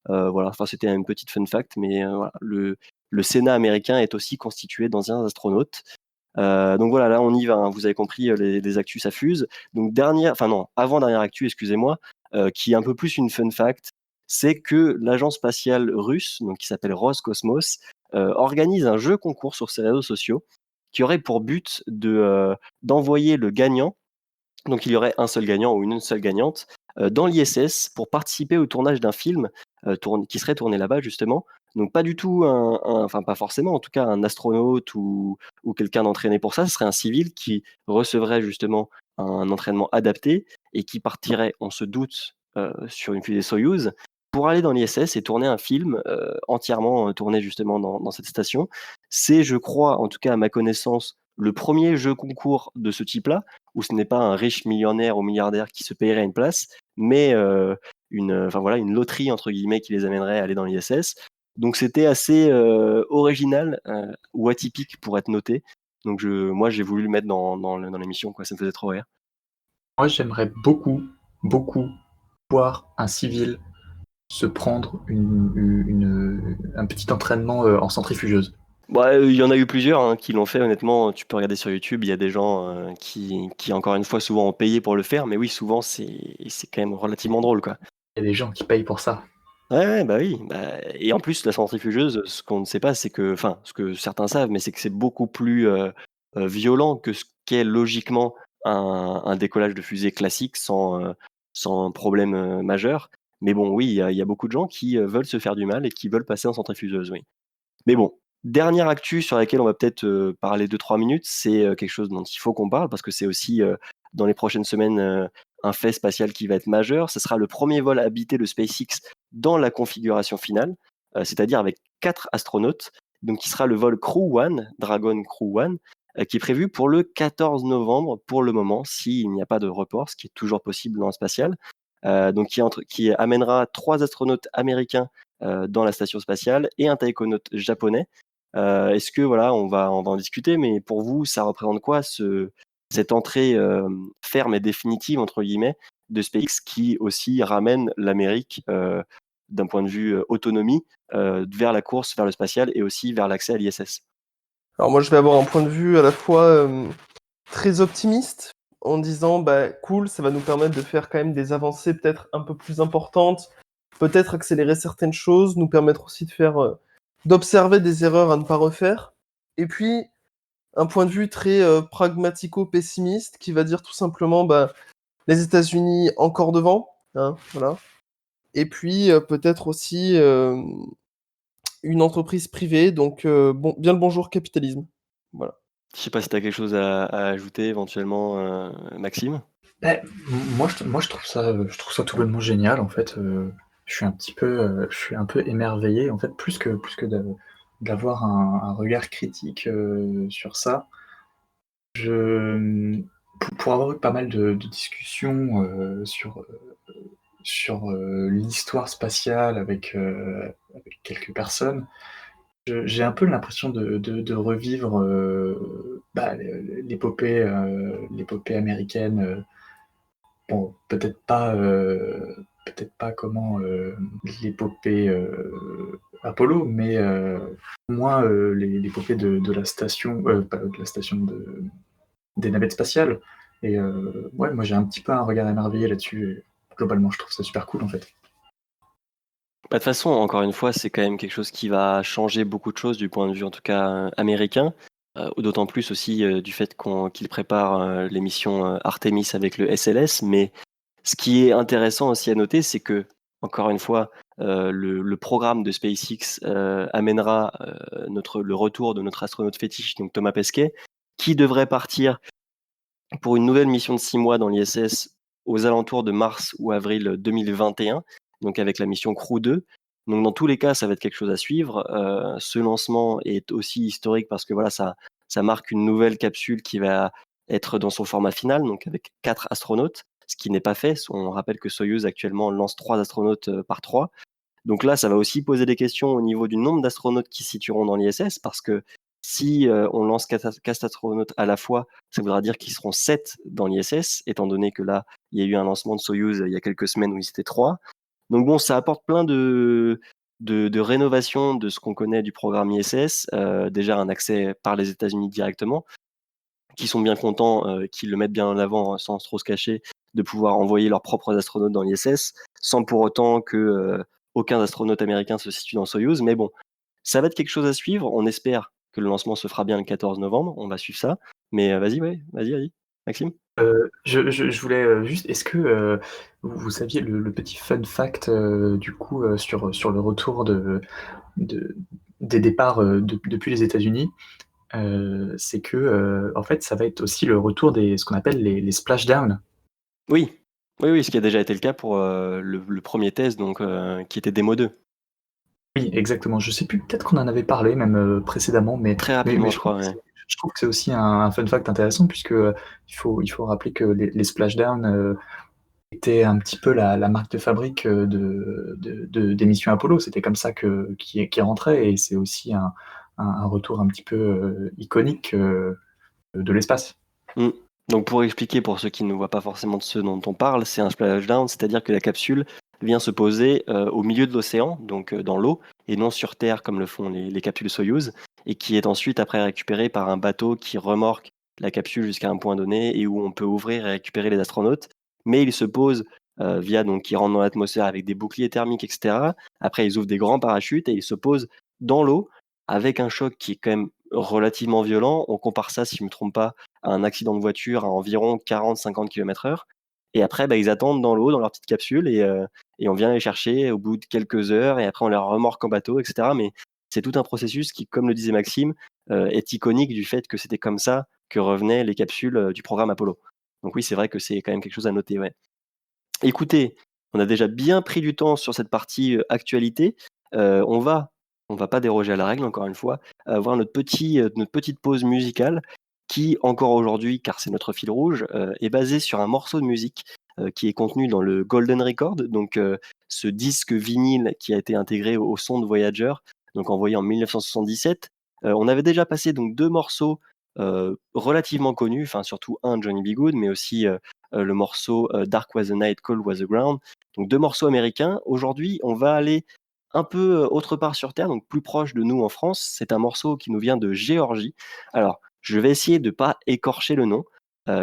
Voilà, enfin c'était une petite fun fact, mais voilà, le Sénat américain est aussi constitué d'anciens astronautes. Donc voilà, là on y va, hein, vous avez compris, les actus s'affusent. Donc avant-dernière actu, excusez-moi, qui est un peu plus une fun fact, c'est que l'agence spatiale russe, donc qui s'appelle Roscosmos, organise un jeu concours sur ses réseaux sociaux qui aurait pour but d'envoyer le gagnant, donc il y aurait un seul gagnant ou une seule gagnante, dans l'ISS pour participer au tournage d'un film, qui serait tourné là-bas justement. Donc pas du tout enfin pas forcément, en tout cas un astronaute ou quelqu'un d'entraîné pour ça. Ce serait un civil qui recevrait justement un entraînement adapté et qui partirait, on se doute, sur une fusée Soyouz pour aller dans l'ISS et tourner un film, entièrement, tourné justement dans cette station. C'est, je crois, en tout cas à ma connaissance, le premier jeu concours de ce type-là, où ce n'est pas un riche millionnaire ou milliardaire qui se payerait une place, mais une loterie entre guillemets qui les amènerait à aller dans l'ISS. Donc c'était assez original ou atypique pour être noté. Donc moi j'ai voulu le mettre dans l'émission, quoi. Ça me faisait trop rire. Moi, j'aimerais beaucoup, beaucoup voir un civil se prendre un petit entraînement en centrifugeuse. Bah, il y en a eu plusieurs, hein, qui l'ont fait honnêtement, tu peux regarder sur YouTube, il y a des gens, qui encore une fois souvent ont payé pour le faire, mais oui souvent c'est quand même relativement drôle, quoi. Il y a des gens qui payent pour ça. Ouais, bah oui, et en plus la centrifugeuse, ce qu'on ne sait pas, c'est que enfin, ce que certains savent, mais c'est que c'est beaucoup plus, violent que ce qu'est logiquement un décollage de fusée classique sans problème, majeur. Mais bon, oui, il y a beaucoup de gens qui, veulent se faire du mal et qui veulent passer en centrifugeuse, oui. Mais bon, dernière actu sur laquelle on va peut-être, parler 2-3 minutes, c'est, quelque chose dont il faut qu'on parle parce que c'est aussi, dans les prochaines semaines, un fait spatial qui va être majeur. Ce sera le premier vol habité de SpaceX dans la configuration finale, c'est-à-dire avec 4 astronautes, donc qui sera le vol Crew 1, Dragon Crew 1, qui est prévu pour le 14 novembre pour le moment, s'il n'y a pas de report, ce qui est toujours possible dans le spatial. Donc qui amènera 3 astronautes américains dans la station spatiale et un taïkonaute japonais. Est-ce que voilà, on va en discuter, mais pour vous, ça représente quoi cette entrée ferme et définitive entre guillemets de SpaceX qui aussi ramène l'Amérique d'un point de vue autonomie vers la course vers le spatial et aussi vers l'accès à l'ISS? Alors moi, je vais avoir un point de vue à la fois très optimiste, en disant bah cool, ça va nous permettre de faire quand même des avancées peut-être un peu plus importantes, peut-être accélérer certaines choses, nous permettre aussi de faire d'observer des erreurs à ne pas refaire. Et puis un point de vue très pragmatico-pessimiste qui va dire tout simplement bah les États-Unis encore devant, hein, voilà. Et puis peut-être aussi une entreprise privée, donc bien le bonjour capitalisme. Voilà. Je sais pas si tu as quelque chose à ajouter éventuellement, Maxime? Beh, moi je trouve ça tout bonnement génial en fait, je suis un peu émerveillé en fait, plus que d'avoir un regard critique, sur ça. Pour avoir eu pas mal de discussions, sur l'histoire spatiale avec quelques personnes, j'ai un peu l'impression de revivre, l'épopée américaine, bon, peut-être pas comment, l'épopée, Apollo, mais au moins, l'épopée de la station, pas de la station, des navettes spatiales. Et ouais, moi j'ai un petit peu un regard émerveillé là-dessus et globalement je trouve ça super cool en fait. Bah, de toute façon, encore une fois, c'est quand même quelque chose qui va changer beaucoup de choses du point de vue, en tout cas, américain. D'autant plus aussi, du fait qu'ils préparent, les missions, Artemis avec le SLS. Mais ce qui est intéressant aussi à noter, c'est que encore une fois, le programme de SpaceX, amènera, le retour de notre astronaute fétiche, donc Thomas Pesquet, qui devrait partir pour une nouvelle mission de 6 mois dans l'ISS aux alentours de mars ou avril 2021, donc avec la mission Crew 2. Donc dans tous les cas, ça va être quelque chose à suivre. Ce lancement est aussi historique parce que voilà, ça marque une nouvelle capsule qui va être dans son format final, donc avec 4 astronautes, ce qui n'est pas fait. On rappelle que Soyuz actuellement lance 3 astronautes par 3. Donc là, ça va aussi poser des questions au niveau du nombre d'astronautes qui se situeront dans l'ISS parce que Si on lance 4 astronautes à la fois, ça voudra dire qu'ils seront 7 dans l'ISS, étant donné que là, il y a eu un lancement de Soyouz il y a quelques semaines où ils étaient 3. Donc bon, ça apporte plein de rénovation de ce qu'on connaît du programme ISS. Déjà un accès par les États-Unis directement, qui sont bien contents, qu'ils le mettent bien en avant, hein, sans trop se cacher, de pouvoir envoyer leurs propres astronautes dans l'ISS, sans pour autant que aucun astronaute américain se situe dans Soyouz. Mais bon, ça va être quelque chose à suivre. On espère que le lancement se fera bien le 14 novembre. On va suivre ça. Mais vas-y, ouais, vas-y, Maxime. Je voulais, juste est-ce que, vous saviez le petit fun fact, du coup, sur le retour de des départs, depuis les États-Unis? C'est que, en fait, ça va être aussi le retour des ce qu'on appelle les splashdown. Oui, oui, ce qui a déjà été le cas pour le premier test, donc qui était Demo 2. Oui, exactement. Je sais plus, peut-être qu'on en avait parlé même, précédemment, mais Très rapidement, je je trouve crois, que ouais. c'est aussi un fun fact intéressant puisque, il faut rappeler que les splashdown, étaient un petit peu la marque de fabrique, des missions Apollo. C'était comme ça qu'ils rentraient et c'est aussi un retour un petit peu, iconique, de l'espace. Mmh. Donc pour expliquer pour ceux qui ne voient pas forcément de ce dont on parle, c'est un splashdown, c'est-à-dire que la capsule vient se poser, au milieu de l'océan, donc dans l'eau et non sur terre comme le font les capsules Soyouz et qui est ensuite après récupérée par un bateau qui remorque la capsule jusqu'à un point donné et où on peut ouvrir et récupérer les astronautes. Mais il se pose, via donc ils rentrent dans l'atmosphère avec des boucliers thermiques et cetera. Après ils ouvrent des grands parachutes et ils se posent dans l'eau avec un choc qui est quand même relativement violent. On compare ça, si je me trompe pas, à un accident de voiture à environ 40-50 km/h. Et après, ils attendent dans l'eau, dans leur petite capsule, et on vient les chercher au bout de quelques heures, et après on les remorque en bateau, et cetera. Mais c'est tout un processus qui, comme le disait Maxime, est iconique du fait que c'était comme ça que revenaient les capsules du programme Apollo. Donc oui, c'est vrai que c'est quand même quelque chose à noter, ouais. Écoutez, on a déjà bien pris du temps sur cette partie, actualité. On va pas déroger à la règle encore une fois, avoir notre petite pause musicale qui encore aujourd'hui, car c'est notre fil rouge, est basée sur un morceau de musique, qui est contenu dans le Golden Record, donc ce disque vinyle qui a été intégré au son de Voyager, donc envoyé en 1977. On avait déjà passé donc 2 morceaux, relativement connus, enfin surtout un Johnny B. Goode, mais aussi, le morceau, Dark Was the Night, Cold Was the Ground. Donc 2 morceaux américains. Aujourd'hui, on va aller un peu, autre part sur terre, donc plus proche de nous en France. C'est un morceau qui nous vient de Géorgie. Alors, je vais essayer de pas écorcher le nom,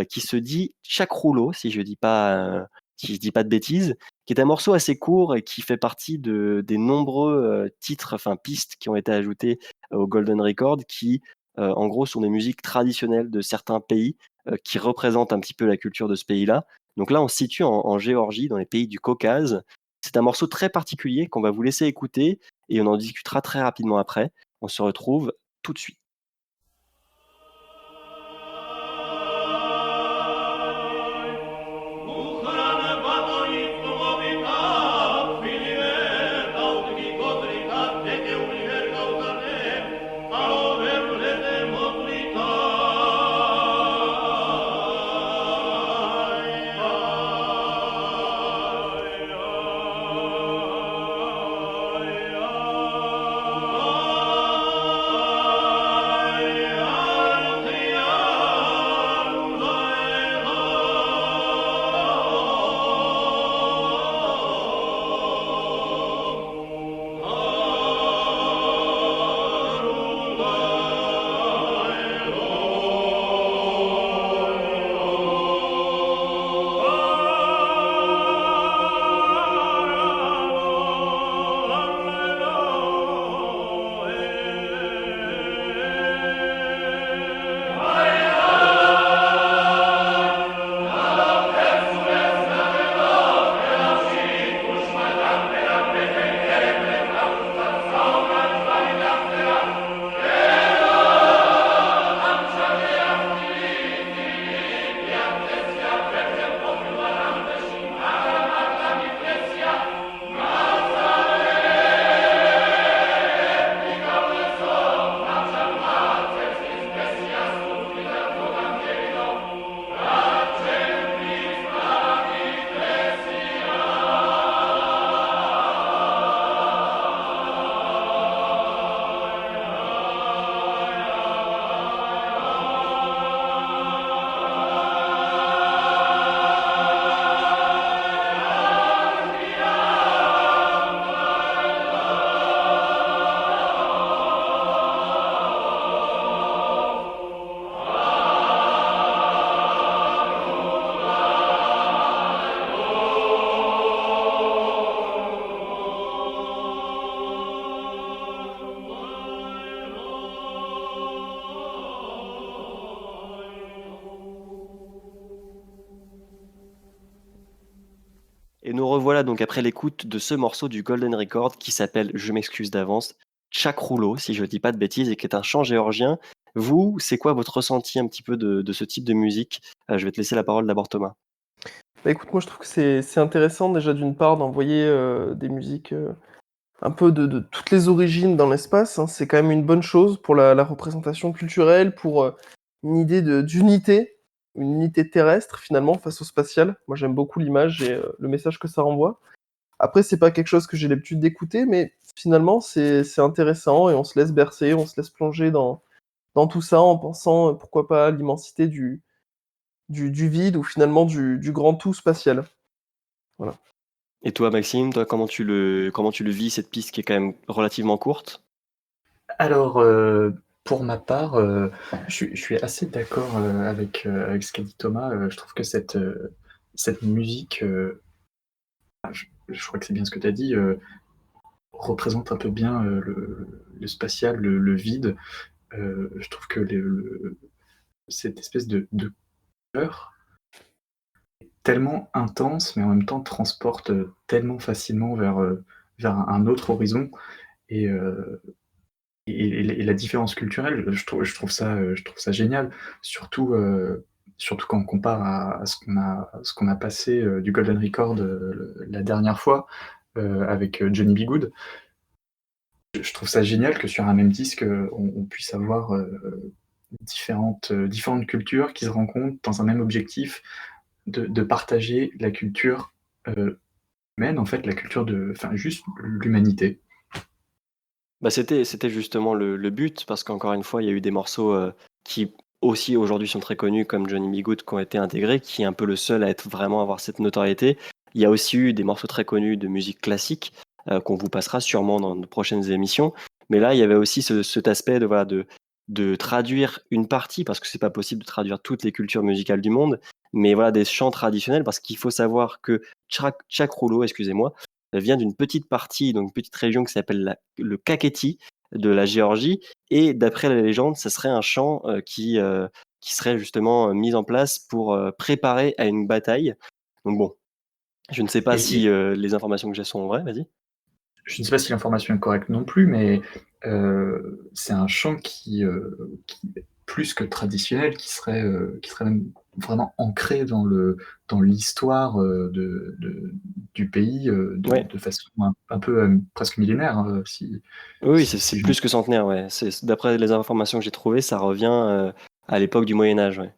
qui se dit Chakroulo, si je dis pas de bêtises, qui est un morceau assez court et qui fait partie des nombreux, titres, enfin pistes qui ont été ajoutées au Golden Record qui, en gros sont des musiques traditionnelles de certains pays, qui représentent un petit peu la culture de ce pays-là. Donc là, on se situe en Géorgie, dans les pays du Caucase. C'est un morceau très particulier qu'on va vous laisser écouter et on en discutera très rapidement après. On se retrouve tout de suite. nous revoilà donc après l'écoute de ce morceau du Golden Record qui s'appelle, je m'excuse d'avance, Tchak Roulo, si je ne dis pas de bêtises, et qui est un chant géorgien. Vous, c'est quoi votre ressenti un petit peu de ce type de musique? Je vais te laisser la parole d'abord, Thomas. Bah, écoute, moi je trouve que c'est intéressant déjà d'une part d'envoyer, des musiques, un peu de toutes les origines dans l'espace, hein. C'est quand même une bonne chose pour la représentation culturelle, pour, une idée d'unité, une unité terrestre finalement face au spatial. Moi j'aime beaucoup l'image et le message que ça renvoie. Après c'est pas quelque chose que j'ai l'habitude d'écouter, mais finalement c'est intéressant et on se laisse bercer, on se laisse plonger dans tout ça en pensant, pourquoi pas à l'immensité du vide ou finalement du grand tout spatial. Voilà. Et toi, Maxime, toi, comment tu le vis, cette piste qui est quand même relativement courte? Alors, pour ma part, je suis assez d'accord, avec ce qu'a dit Thomas. Je trouve que cette musique, je crois que c'est bien ce que tu as dit, représente un peu bien, le spatial, le vide. Je trouve que cette espèce de couleur tellement intense, mais en même temps transporte, tellement facilement vers un autre horizon et la différence culturelle, je trouve ça génial. Surtout quand on compare à ce qu'on a passé, du Golden Record, la dernière fois, avec, Johnny B. Goode. Je trouve ça génial que sur un même disque, on puisse avoir, différentes cultures qui se rencontrent dans un même objectif de partager la culture, humaine, en fait, la culture enfin, juste l'humanité. Bah, c'était justement le but parce qu'encore une fois, il y a eu des morceaux, qui aussi aujourd'hui sont très connus comme Johnny B. Goode qui ont été intégrés, qui est un peu le seul à être vraiment avoir cette notoriété. Il y a aussi eu des morceaux très connus de musique classique, qu'on vous passera sûrement dans de prochaines émissions. Mais là, il y avait aussi cet aspect de voilà, de traduire une partie, parce que c'est pas possible de traduire toutes les cultures musicales du monde, mais voilà, des chants traditionnels parce qu'il faut savoir que Tchak Roulo, excusez-moi, vient d'une petite partie, donc une petite région qui s'appelle le Kakheti de la Géorgie. Et d'après la légende, ça serait un chant qui serait justement mis en place pour préparer à une bataille. Donc bon, je ne sais pas Et si les informations que j'ai sont vraies, vas-y. je ne sais pas si l'information est correcte non plus, mais c'est un chant qui est plus que traditionnel, qui serait même vraiment ancré dans l'histoire du pays, Ouais, de façon un peu presque millénaire, hein, oui, c'est si je... plus que centenaire, ouais. D'après les informations que j'ai trouvées, ça revient à l'époque du Moyen Âge, ouais.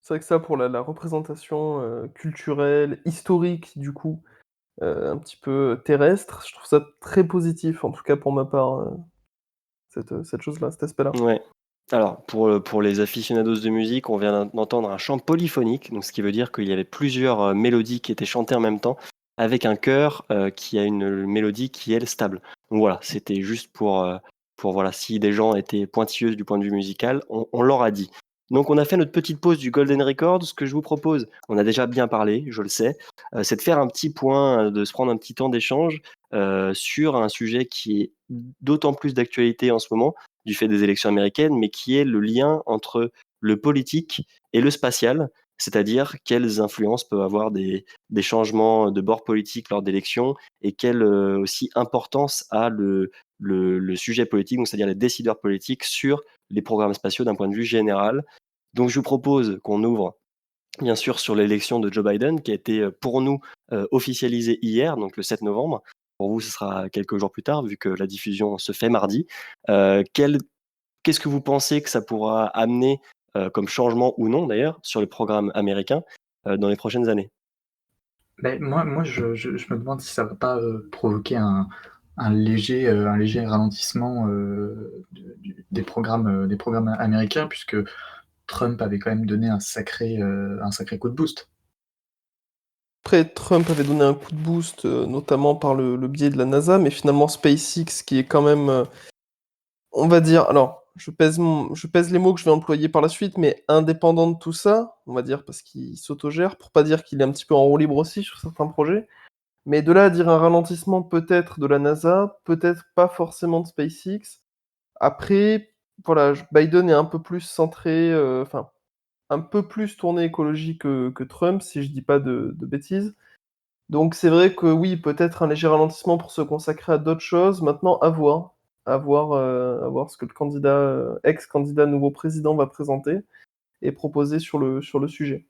C'est vrai que ça pour la représentation, culturelle, historique du coup, un petit peu terrestre, je trouve ça très positif, en tout cas pour ma part, cette chose-là, cet aspect-là. Ouais. Alors, pour les aficionados de musique, on vient d'entendre un chant polyphonique, donc ce qui veut dire qu'il y avait plusieurs mélodies qui étaient chantées en même temps, avec un chœur qui a une mélodie qui est stable. Donc voilà, c'était juste pour voilà, si des gens étaient pointilleux du point de vue musical, on leur a dit. Donc on a fait notre petite pause du Golden Record. Ce que je vous propose, on a déjà bien parlé, je le sais, c'est de faire un petit point, de se prendre un petit temps d'échange sur un sujet qui est d'autant plus d'actualité en ce moment, du fait des élections américaines, mais qui est le lien entre le politique et le spatial, c'est-à-dire quelles influences peuvent avoir des changements de bord politique lors d'élections et quelle aussi importance a le sujet politique, donc c'est-à-dire les décideurs politiques sur les programmes spatiaux d'un point de vue général. Donc je vous propose qu'on ouvre bien sûr sur l'élection de Joe Biden qui a été pour nous officialisée hier, donc le 7 novembre. Pour vous, ce sera quelques jours plus tard vu que la diffusion se fait mardi. Quel Qu'est-ce que vous pensez que ça pourra amener, comme changement ou non d'ailleurs, sur le programme américain, dans les prochaines années? Beh, moi je me demande si ça va pas, provoquer un léger ralentissement, des programmes américains, puisque Trump avait quand même donné un sacré coup de boost. Après Trump avait donné un coup de boost, notamment par le biais de la NASA, mais finalement SpaceX qui est quand même, on va dire alors je pèse les mots que je vais employer par la suite, mais indépendant de tout ça, on va dire parce qu'il s'autogère, pour pas dire qu'il est un petit peu en roue libre aussi sur certains projets. Mais de là à dire un ralentissement peut-être de la NASA, peut-être pas forcément de SpaceX. Après, voilà, Biden est un peu plus centré, enfin, un peu plus tourné écologie que Trump, si je dis pas de bêtises. Donc c'est vrai que oui, peut-être un léger ralentissement pour se consacrer à d'autres choses. Maintenant, à voir ce que le candidat, ex-candidat nouveau président va présenter et proposer sur le sujet.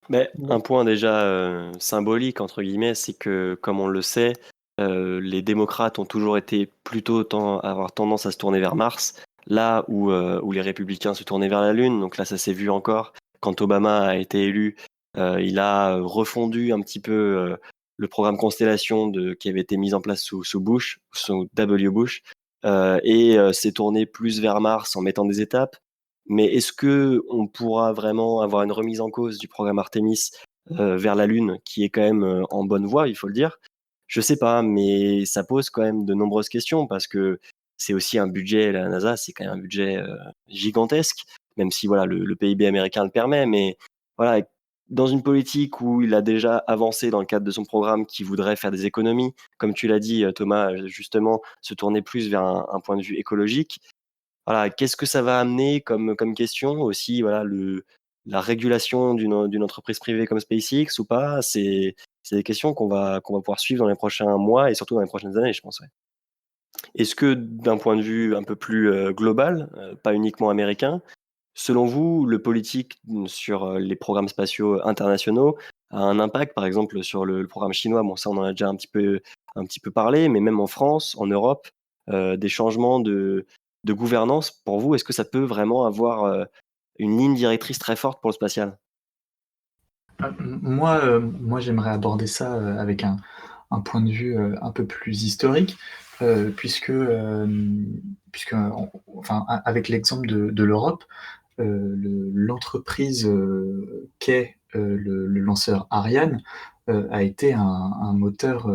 Mais un Bon. point déjà symbolique, entre guillemets, c'est que, comme on le sait, les démocrates ont toujours été plutôt avoir tendance à se tourner vers Mars, là où les républicains se tournaient vers la Lune. Donc là, ça s'est vu encore. Quand Obama a été élu, il a refondu un petit peu le programme Constellation qui avait été mis en place sous Bush, sous W. Bush, et s'est tourné plus vers Mars en mettant des étapes. Mais est-ce que on pourra vraiment avoir une remise en cause du programme Artemis vers la Lune, qui est quand même en bonne voie, il faut le dire? Je sais pas, mais ça pose quand même de nombreuses questions parce que c'est aussi un budget, la NASA, c'est quand même un budget gigantesque, même si voilà, le PIB américain le permet. Mais voilà, dans une politique où il a déjà avancé dans le cadre de son programme, qui voudrait faire des économies, comme tu l'as dit, Thomas, justement, se tourner plus vers un point de vue écologique. Voilà, qu'est-ce que ça va amener comme question aussi, voilà, la régulation d'une entreprise privée comme SpaceX ou pas? C'est des questions qu'on va pouvoir suivre dans les prochains mois et surtout dans les prochaines années, je pense, ouais. Est-ce que d'un point de vue un peu plus, global, pas uniquement américain, selon vous, le politique, sur, les programmes spatiaux internationaux a un impact, par exemple, sur le programme chinois? Bon, ça, on en a déjà un petit peu parlé, mais même en France, en Europe, des changements de gouvernance, pour vous, est-ce que ça peut vraiment avoir, une ligne directrice très forte pour le spatial? Moi, j'aimerais aborder ça, avec un point de vue, un peu plus historique, puisque enfin, avec l'exemple de l'Europe, l'entreprise, qu'est, le lanceur Ariane, a été un moteur,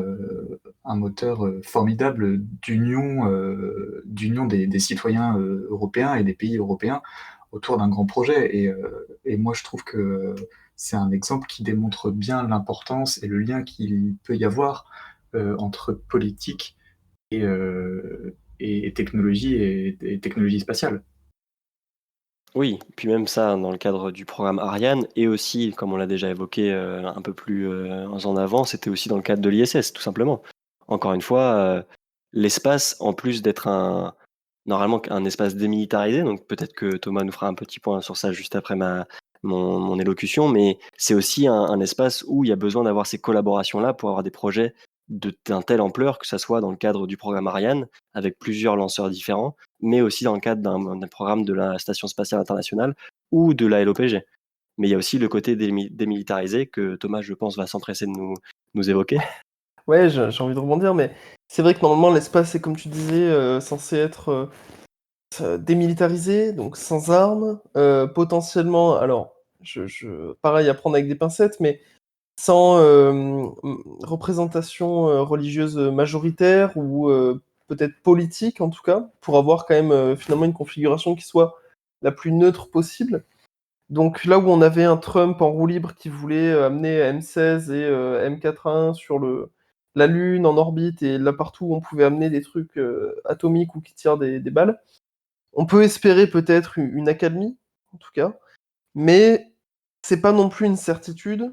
formidable d'union des citoyens, européens et des pays européens autour d'un grand projet et moi je trouve que c'est un exemple qui démontre bien l'importance et le lien qu'il peut y avoir, entre politique et technologie et technologie spatiale. Oui, puis même ça, dans le cadre du programme Ariane et aussi, comme on l'a déjà évoqué, un peu plus, en avant, c'était aussi dans le cadre de l'ISS, tout simplement. Encore une fois, l'espace, en plus d'être normalement un espace démilitarisé, donc peut-être que Thomas nous fera un petit point sur ça juste après mon élocution, mais c'est aussi un espace où il y a besoin d'avoir ces collaborations-là pour avoir des projets d'un telle ampleur, que ça soit dans le cadre du programme Ariane, avec plusieurs lanceurs différents, mais aussi dans le cadre d'un programme de la Station spatiale internationale ou de la LOPG. Mais il y a aussi le côté démilitarisé que Thomas, je pense, va s'empresser de nous évoquer. Ouais, j'ai envie de rebondir, mais c'est vrai que normalement l'espace est, comme tu disais, censé être, démilitarisé, donc sans armes, potentiellement alors pareil à prendre avec des pincettes, mais sans, représentation, religieuse, majoritaire ou, peut-être politique en tout cas, pour avoir quand même, finalement une configuration qui soit la plus neutre possible. Donc là où on avait un Trump en roue libre qui voulait, amener M16 et M4A1 sur la Lune, en orbite et là partout où on pouvait amener des trucs, atomiques ou qui tirent des balles. On peut espérer peut-être une accalmie, en tout cas, mais c'est pas non plus une certitude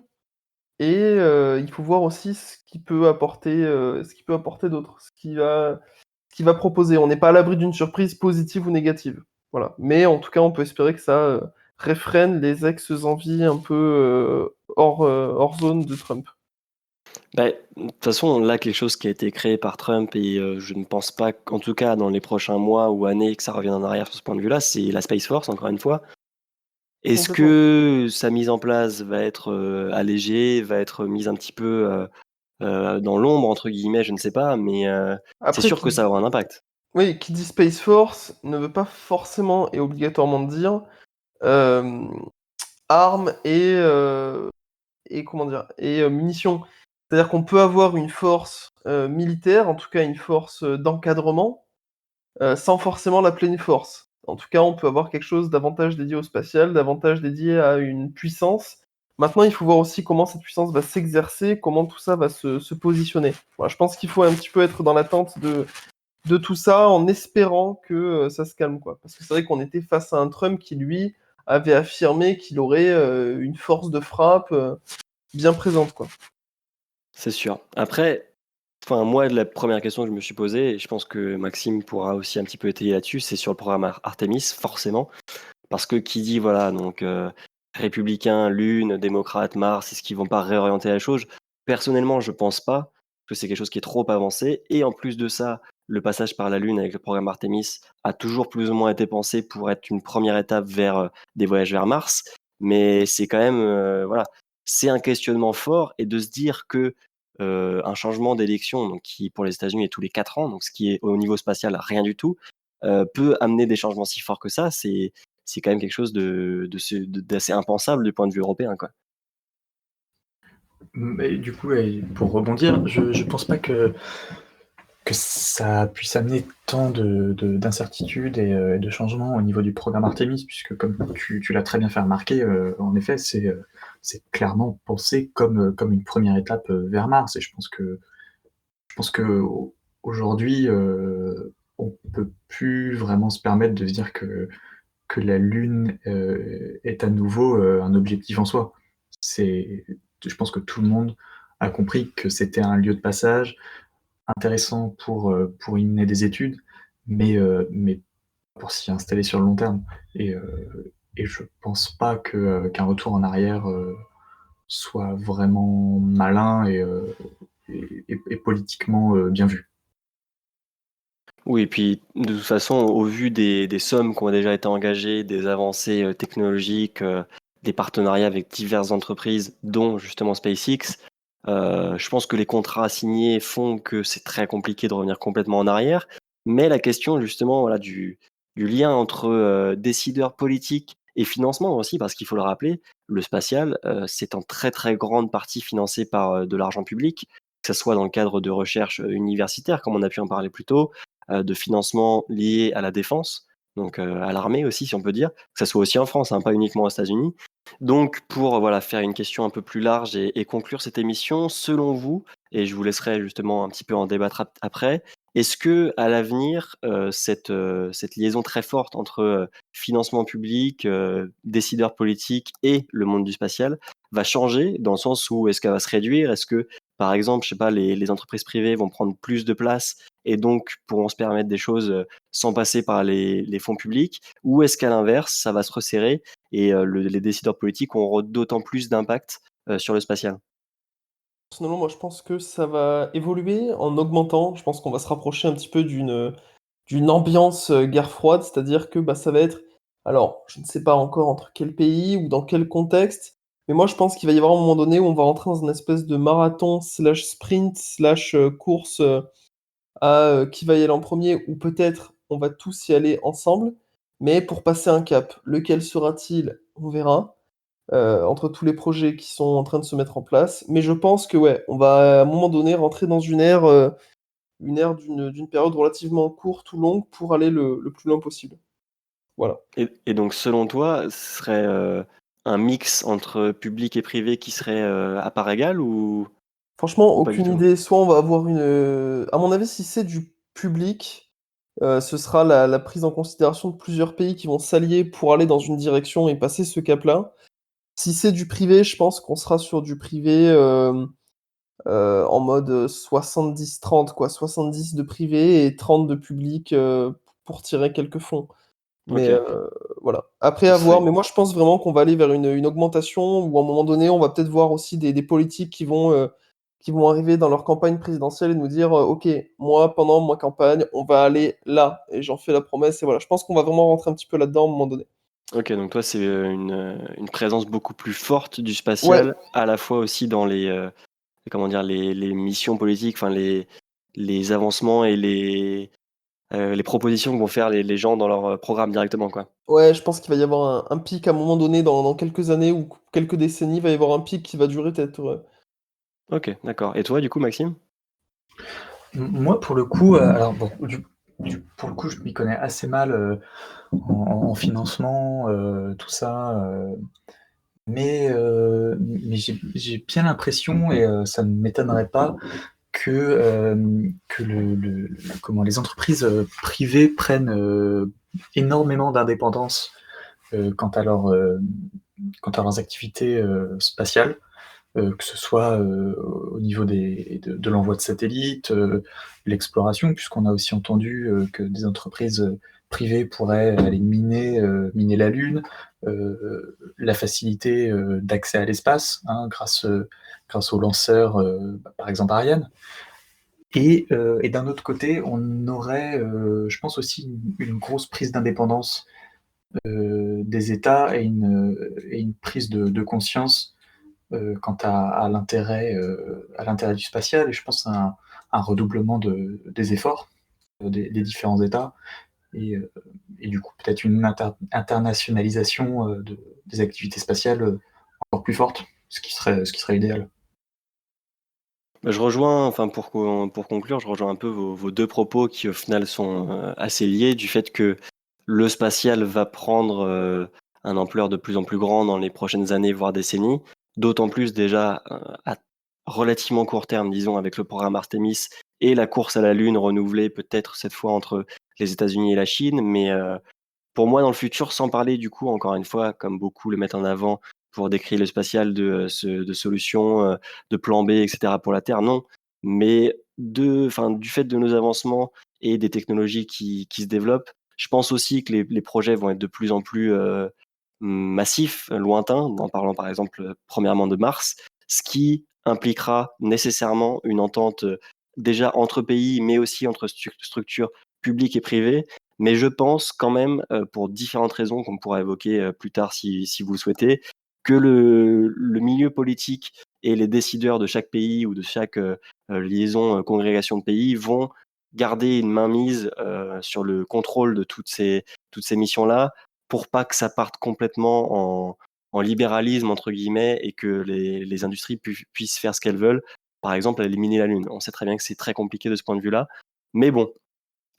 et il faut voir aussi ce qu'il peut apporter d'autre, ce qu'il va proposer. On n'est pas à l'abri d'une surprise positive ou négative. Voilà. Mais en tout cas, on peut espérer que ça, réfrène les ex-envies un peu, hors zone de Trump. Bah, de toute façon, là, quelque chose qui a été créé par Trump et je ne pense pas qu'en tout cas dans les prochains mois ou années que ça revienne en arrière sur ce point de vue-là, c'est la Space Force, encore une fois. Est-ce Complètement. que sa mise en place va être, allégée, va être mise un petit peu, «dans l'ombre» entre guillemets, je ne sais pas, mais c'est Après sûr que ça aura un impact. oui, qui dit Space Force ne veut pas forcément et obligatoirement dire, hem, armes et comment dire? Et munitions. C'est-à-dire qu'on peut avoir une force, militaire, en tout cas une force, d'encadrement, sans forcément l'appeler une force. En tout cas, on peut avoir quelque chose davantage dédié au spatial, davantage dédié à une puissance. Maintenant, il faut voir aussi comment cette puissance va s'exercer, comment tout ça va se positionner. Voilà, je pense qu'il faut un petit peu être dans l'attente de tout ça en espérant que, ça se calme, quoi. Parce que c'est vrai qu'on était face à un Trump qui, lui, avait affirmé qu'il aurait, une force de frappe, bien présente, quoi. C'est sûr. Après, enfin, moi, la première question que je me suis posée, et je pense que Maxime pourra aussi un petit peu étayer là-dessus, c'est sur le programme Artemis, forcément. Parce que qui dit, voilà, donc républicain, Lune, démocrate, Mars, est-ce qu'ils vont pas réorienter la chose? Personnellement, je pense pas, que c'est quelque chose qui est trop avancé. Et en plus de ça, le passage par la Lune avec le programme Artemis a toujours plus ou moins été pensé pour être une première étape vers des voyages vers Mars. Mais c'est quand même, voilà, c'est un questionnement fort et de se dire que un changement d'élection, donc qui pour les États-Unis est tous les 4 ans, donc ce qui est au niveau spatial rien du tout, peut amener des changements si forts que ça. C'est quand même quelque chose d'assez impensable du point de vue européen, quoi. Mais du coup, pour rebondir, je pense pas que ça puisse amener tant d'incertitudes et de changements au niveau du programme Artemis, puisque comme tu l'as très bien fait remarquer, en effet, c'est clairement pensé comme une première étape vers Mars. Et je pense que aujourd'hui, on peut plus vraiment se permettre de se dire que la Lune est à nouveau un objectif en soi. C'est, je pense que tout le monde a compris que c'était un lieu de passage intéressant pour y mener des études, mais pour s'y installer sur le long terme. Et je pense pas qu'un retour en arrière soit vraiment malin et politiquement bien vu. Oui, et puis de toute façon, au vu des sommes qui ont déjà été engagées, des avancées technologiques, des partenariats avec diverses entreprises, dont justement SpaceX, je pense que les contrats signés font que c'est très compliqué de revenir complètement en arrière. Mais la question justement, voilà, du lien entre décideurs politiques et financement aussi, parce qu'il faut le rappeler, le spatial, c'est en très très grande partie financé par de l'argent public, que ce soit dans le cadre de recherche universitaire, comme on a pu en parler plus tôt, de financement liés à la défense, donc à l'armée aussi, si on peut dire, que ça soit aussi en France, hein, pas uniquement aux États-Unis. Donc pour voilà, faire une question un peu plus large et conclure cette émission, selon vous, et je vous laisserai justement un petit peu en débattre après, est-ce que à l'avenir, cette liaison très forte entre financement public, décideurs politiques et le monde du spatial va changer dans le sens où est-ce qu'elle va se réduire? Est-ce que, par exemple, je sais pas, les entreprises privées vont prendre plus de place et donc pourront se permettre des choses sans passer par les fonds publics? Ou est-ce qu'à l'inverse, ça va se resserrer et les décideurs politiques auront d'autant plus d'impact sur le spatial? Personnellement, moi, je pense que ça va évoluer en augmentant. Je pense qu'on va se rapprocher un petit peu d'une ambiance, guerre froide. C'est-à-dire que, bah, ça va être alors, je ne sais pas encore entre quel pays ou dans quel contexte, mais moi, je pense qu'il va y avoir un moment donné où on va rentrer dans une espèce de marathon slash sprint slash, course, qui va y aller en premier ou peut-être on va tous y aller ensemble, mais pour passer un cap. Lequel sera-t-il? On verra, entre tous les projets qui sont en train de se mettre en place. Mais je pense que ouais, on va à un moment donné rentrer dans une ère d'une période relativement courte ou longue pour aller le plus loin possible. Voilà. Et donc selon toi, ce serait, un mix entre public et privé qui serait, à part égale Franchement, ou pas du aucune tout? idée. Soit on va avoir à mon avis, si c'est du public, ce sera la prise en considération de plusieurs pays qui vont s'allier pour aller dans une direction et passer ce cap-là. Si c'est du privé, je pense qu'on sera sur du privé, en mode, 70-30 quoi. 70 de privé et 30 de public, pour tirer quelques fonds. Mais, OK. voilà. Après Ce à voir, serait mais moi je pense vraiment qu'on va aller vers une augmentation où à un moment donné, on va peut-être voir aussi des politiques qui vont arriver dans leur campagne présidentielle et nous dire, «OK, moi pendant ma campagne, on va aller là et j'en fais la promesse» et voilà. Je pense qu'on va vraiment rentrer un petit peu là-dedans à un moment donné. OK, donc toi, c'est, une présence beaucoup plus forte du Ouais, spatial, à la fois aussi dans les, comment dire? Les missions politiques, enfin les avancements et les propositions que vont faire les gens dans leur, programme directement, quoi. ouais, je pense qu'il va y avoir un pic à un moment donné dans quelques années ou quelques décennies, il va y avoir un pic qui va durer peut-être, OK, d'accord. Et toi, du coup, Maxime? Moi, pour le coup, alors bon, pour le coup, je m'y connais assez mal en financement, tout ça, mais j'ai bien l'impression, et ça ne m'étonnerait pas que comment les entreprises privées prennent énormément d'indépendance euh, quant à leur, euh, quant à leurs activités spatiales. que ce soit au niveau de l'envoi de satellites, l'exploration, puisqu'on a aussi entendu que des entreprises privées pourraient aller miner la Lune, la facilité d'accès à l'espace, hein, grâce aux lanceurs, par exemple Ariane. Et d'un autre côté, on aurait, je pense aussi une grosse prise d'indépendance des États et une prise de conscience quant à l'intérêt du spatial, et je pense à un redoublement des efforts des différents États, et, euh, et du coup peut-être une internationalisation des activités spatiales encore plus forte, ce qui serait idéal. Bah, je rejoins, enfin pour conclure, je rejoins un peu vos 2 propos qui au final sont, assez liés du fait que le spatial va prendre, un ampleur de plus en plus grand dans les prochaines années, voire décennies. D'autant plus déjà, à relativement court terme, disons avec le programme Artemis et la course à la Lune renouvelée peut-être cette fois entre les États-Unis et la Chine. Mais, pour moi, dans le futur, sans parler du coup, encore une fois, comme beaucoup le mettent en avant pour décrire le spatial de solutions, de plan B et cetera pour la Terre, non. Mais du fait de nos avancements et des technologies qui se développent, je pense aussi que les projets vont être de plus en plus, massifs, lointains, en parlant par exemple, premièrement de Mars, ce qui impliquera nécessairement une entente, déjà entre pays, mais aussi entre structures publiques et privées. Mais je pense quand même, pour différentes raisons qu'on pourra évoquer, plus tard si vous le souhaitez, que le milieu politique et les décideurs de chaque pays ou de chaque, liaison, congrégation de pays vont garder une mainmise, sur le contrôle de toutes ces missions-là, pour pas que ça parte complètement en «libéralisme» entre guillemets et que les industries puissent faire ce qu'elles veulent. Par exemple, éliminer la Lune. On sait très bien que c'est très compliqué de ce point de vue-là. Mais bon,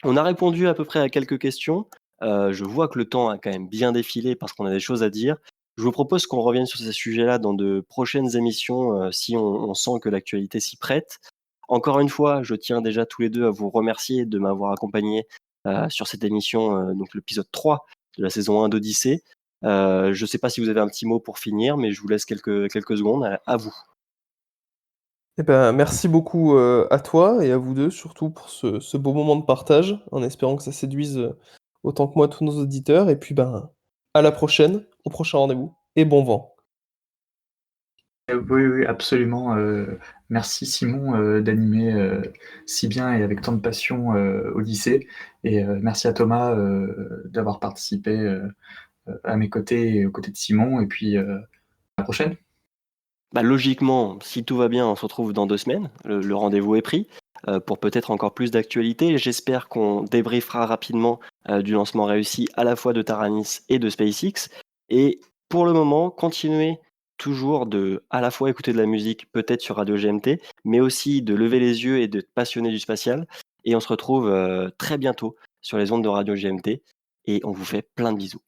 on a répondu à peu près à quelques questions. Je vois que le temps a quand même bien défilé parce qu'on a des choses à dire. Je vous propose qu'on revienne sur ces sujets-là dans de prochaines émissions, si on sent que l'actualité s'y prête. Encore une fois, je tiens déjà tous les 2 à vous remercier de m'avoir accompagné, sur cette émission, donc l'épisode 3 de la saison 1 d'Odyssée. Je ne sais pas si vous avez un petit mot pour finir, mais je vous laisse quelques secondes, à vous. Eh ben, merci beaucoup, à toi et à vous 2 surtout pour ce beau moment de partage, en espérant que ça séduise, autant que moi tous nos auditeurs et puis, ben, à la prochaine, au prochain rendez-vous et bon vent. Oui, oui, absolument. Merci Simon d'animer si bien et avec tant de passion Odyssée. Et merci à Thomas d'avoir participé à mes côtés et aux côtés de Simon. Et puis à la prochaine. Bah, logiquement, si tout va bien, on se retrouve dans 2 semaines. Le rendez-vous est pris, pour peut-être encore plus d'actualités. J'espère qu'on débriefera rapidement, du lancement réussi à la fois de Taranis et de SpaceX. Et pour le moment, continuez toujours à la fois écouter de la musique, peut-être sur Radio GMT, mais aussi de lever les yeux et d'être passionné du spatial. Et on se retrouve, très bientôt sur les ondes de Radio GMT et on vous fait plein de bisous.